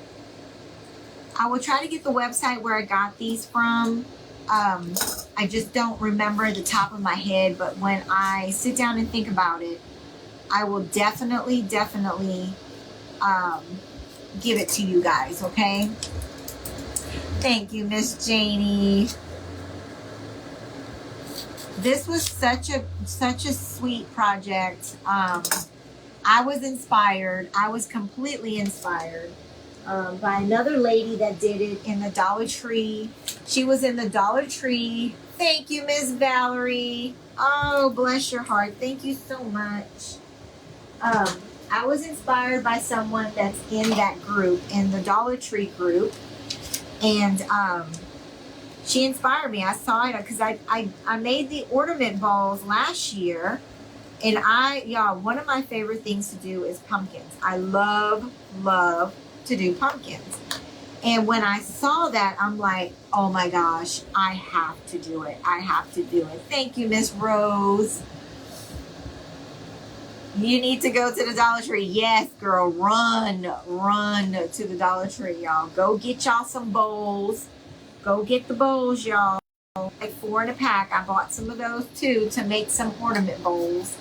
will try to get the website where I got these from. I just don't remember the top of my head, but when I sit down and think about it, I will definitely give it to you guys, okay? Thank you, Miss Janie. This was such a sweet project. I was inspired. I was completely inspired by another lady that did it in the Dollar Tree. She was in the Dollar Tree. Thank you, Miss Valerie. Oh, bless your heart. Thank you so much. I was inspired by someone that's in that group, in the Dollar Tree group. And she inspired me. I saw it because I made the ornament balls last year. And y'all, one of my favorite things to do is pumpkins. I love to do pumpkins. And when I saw that, I'm like, oh my gosh, I have to do it. I have to do it. Thank you, Miss Rose. You need to go to the Dollar Tree. Yes, girl, run to the Dollar Tree, y'all. Go get y'all some bowls. Go get the bowls, y'all. Like 4 in a pack. I bought some of those too to make some ornament bowls.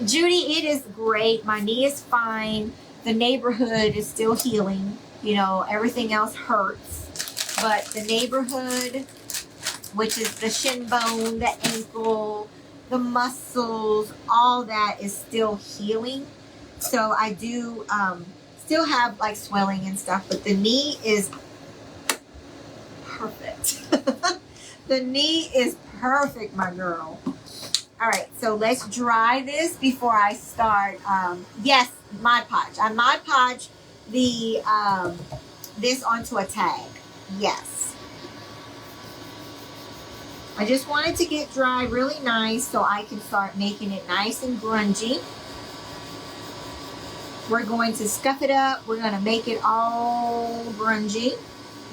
Judy, it is great. My knee is fine. The neighborhood is still healing. You know, everything else hurts. But the neighborhood, which is the shin bone, the ankle, the muscles, all that is still healing. So I do still have like swelling and stuff, but the knee is perfect. The knee is perfect, my girl. All right, so let's dry this before I start. Yes, Mod Podge. I Mod Podge the this onto a tag. Yes. I just wanted to get dry really nice so I can start making it nice and grungy. We're going to scuff it up. We're going to make it all grungy.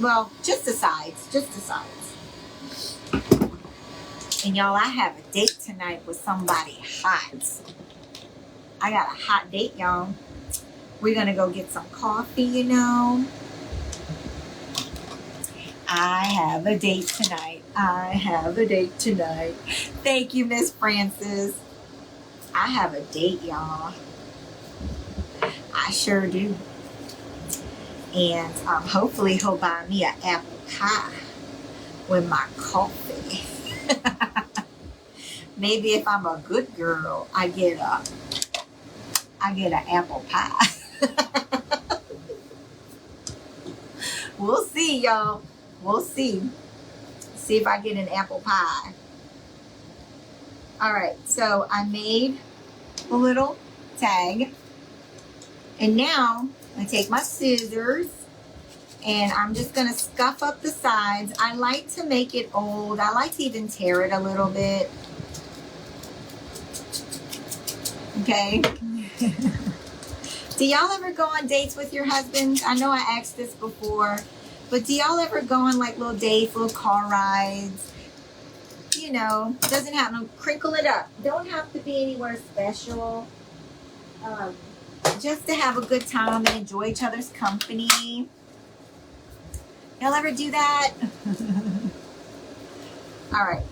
Well, just the sides. Just the sides. And y'all, I have a date tonight with somebody hot. I got a hot date, y'all. We're going to go get some coffee, you know. I have a date tonight. I have a date tonight. Thank you, Miss Francis. I have a date, y'all. I sure do. And hopefully he'll buy me an apple pie with my coffee. Maybe if I'm a good girl, I get an apple pie. We'll see, y'all. We'll see. See if I get an apple pie. All right, so I made a little tag. And now I take my scissors and I'm just going to scuff up the sides. I like to make it old. I like to even tear it a little bit. Okay. Do y'all ever go on dates with your husbands? I know I asked this before, but do y'all ever go on like little dates, little car rides? You know, doesn't have to crinkle it up. Don't have to be anywhere special. Just to have a good time and enjoy each other's company. Y'all ever do that? All right.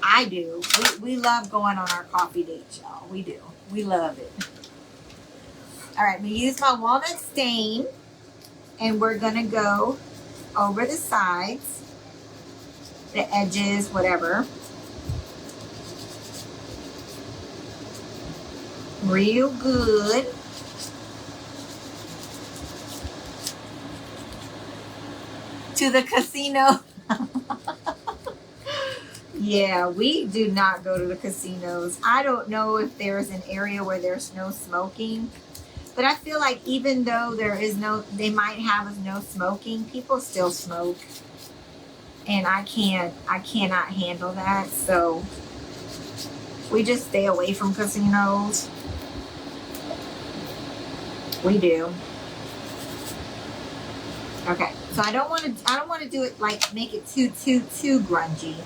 I do. We love going on our coffee dates, y'all. We do. We love it. All right. We use my walnut stain. And we're going to go over the sides. The edges, whatever. Real good. To the casino. Yeah, we do not go to the casinos. I don't know if there's an area where there's no smoking. But I feel like even though there is no, they might have no smoking, people still smoke. And I cannot handle that. So we just stay away from casinos. We do. Okay. So I don't want to do it like make it too grungy.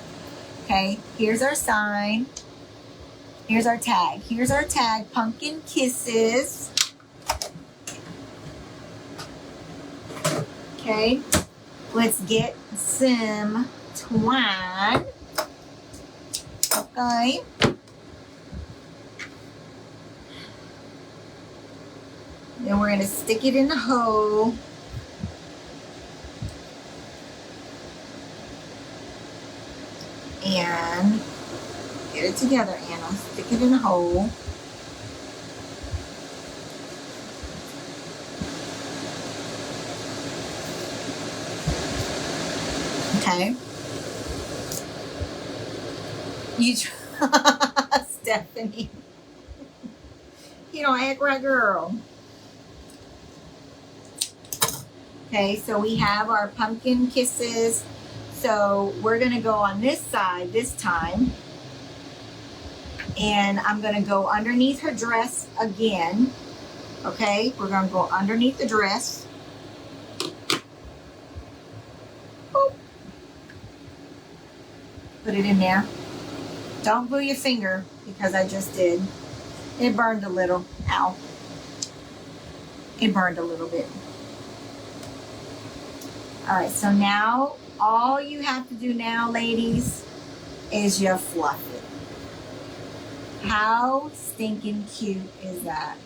Okay, here's our sign. Here's our tag. Here's our tag, Pumpkin Kisses. Okay, let's get some twine. Okay. Then we're going to stick it in the hole. And get it together, Anna. Stick it in a hole. Okay. You Stephanie. You don't act right, girl. Okay, so we have our pumpkin kisses. So we're going to go on this side this time. And I'm going to go underneath her dress again. Okay, we're going to go underneath the dress. put it in there. Don't glue your finger because I just did. It burned a little. Ow. It burned a little bit. All right, so now all you have to do now, ladies, is you fluff it. How stinking cute is that?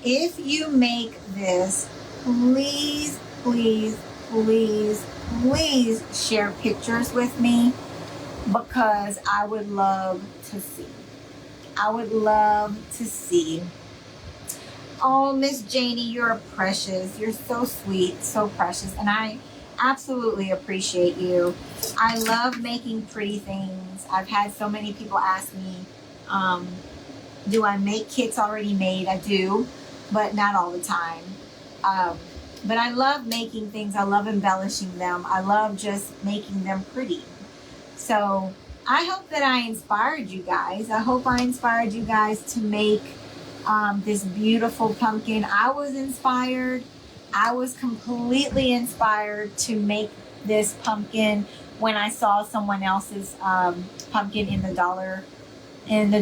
If you make this, please, please, please, please share pictures with me because I would love to see. I would love to see. Oh, Miss Janie, you're precious. You're so sweet, so precious, and I absolutely appreciate you. I love making pretty things. I've had so many people ask me, do I make kits already made? I do, but not all the time. But I love making things. I love embellishing them. I love just making them pretty. So I hope that I inspired you guys. I hope I inspired you guys to make this beautiful pumpkin. I was inspired. I was completely inspired to make this pumpkin when I saw someone else's pumpkin in the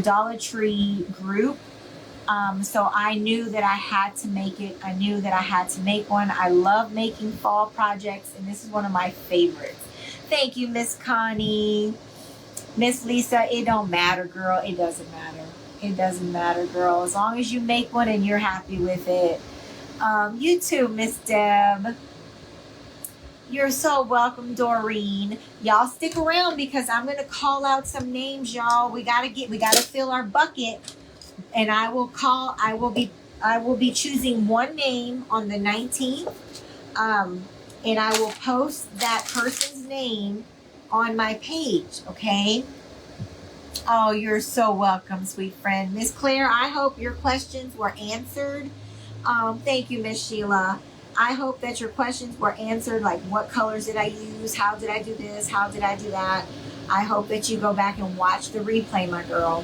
Dollar Tree group. So I knew that I had to make it. I knew that I had to make one. I love making fall projects, and this is one of my favorites. Thank you, Miss Connie. Miss Lisa, it don't matter, girl. It doesn't matter. It doesn't matter, girl. As long as you make one and you're happy with it. You too, Miss Deb. You're so welcome, Doreen. Y'all stick around because I'm gonna call out some names, y'all. We gotta fill our bucket. And I will be choosing one name on the 19th. And I will post that person's name on my page, okay? Oh, you're so welcome, sweet friend. Miss Claire, I hope your questions were answered. Thank you, Miss Sheila. I hope that your questions were answered, like what colors did I use? How did I do this? How did I do that? I hope that you go back and watch the replay, my girl.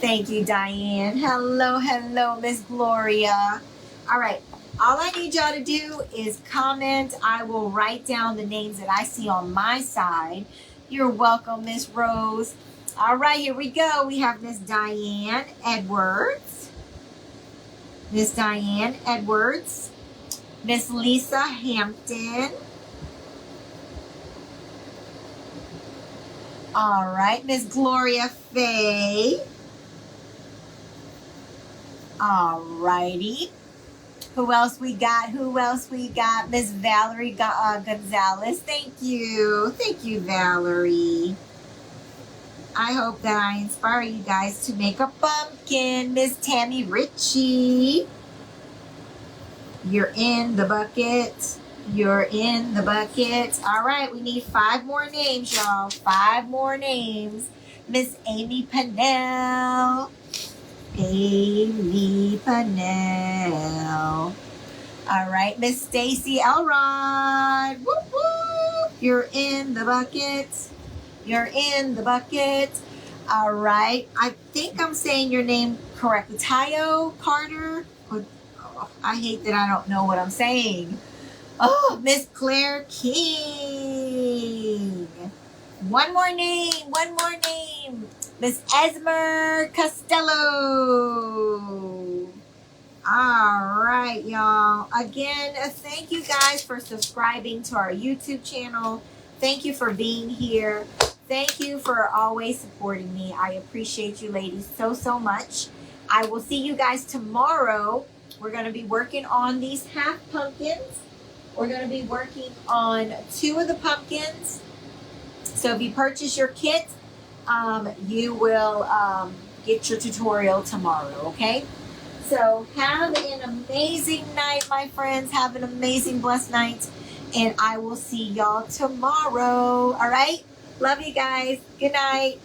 Thank you, Diane. Hello, hello, Miss Gloria. All right. All I need y'all to do is comment. I will write down the names that I see on my side. You're welcome, Miss Rose. All right, here we go. We have Miss Diane Edwards. Miss Diane Edwards. Miss Lisa Hampton. All right, Miss Gloria Faye. All righty. Who else we got? Who else we got? Miss Valerie Gonzalez. Thank you. Thank you, Valerie. I hope that I inspire you guys to make a pumpkin. Miss Tammy Ritchie. You're in the bucket. You're in the bucket. All right, we need 5 more names, y'all. 5 more names. Miss Amy Pennell. Amy Pennell. All right, Miss Stacy Elrod. Whoop, whoop. You're in the bucket. You're in the bucket. All right. I think I'm saying your name correctly. Tayo Carter. Oh, I hate that I don't know what I'm saying. Oh, Miss Claire King. One more name. One more name. Miss Esmer Costello. All right, y'all. Again, thank you guys for subscribing to our YouTube channel. Thank you for being here. Thank you for always supporting me. I appreciate you ladies so, so much. I will see you guys tomorrow. We're going to be working on these half pumpkins. We're going to be working on 2 of the pumpkins. So if you purchase your kit, you will get your tutorial tomorrow, okay? So have an amazing night, my friends. Have an amazing, blessed night. And I will see y'all tomorrow, all right? Love you guys. Good night.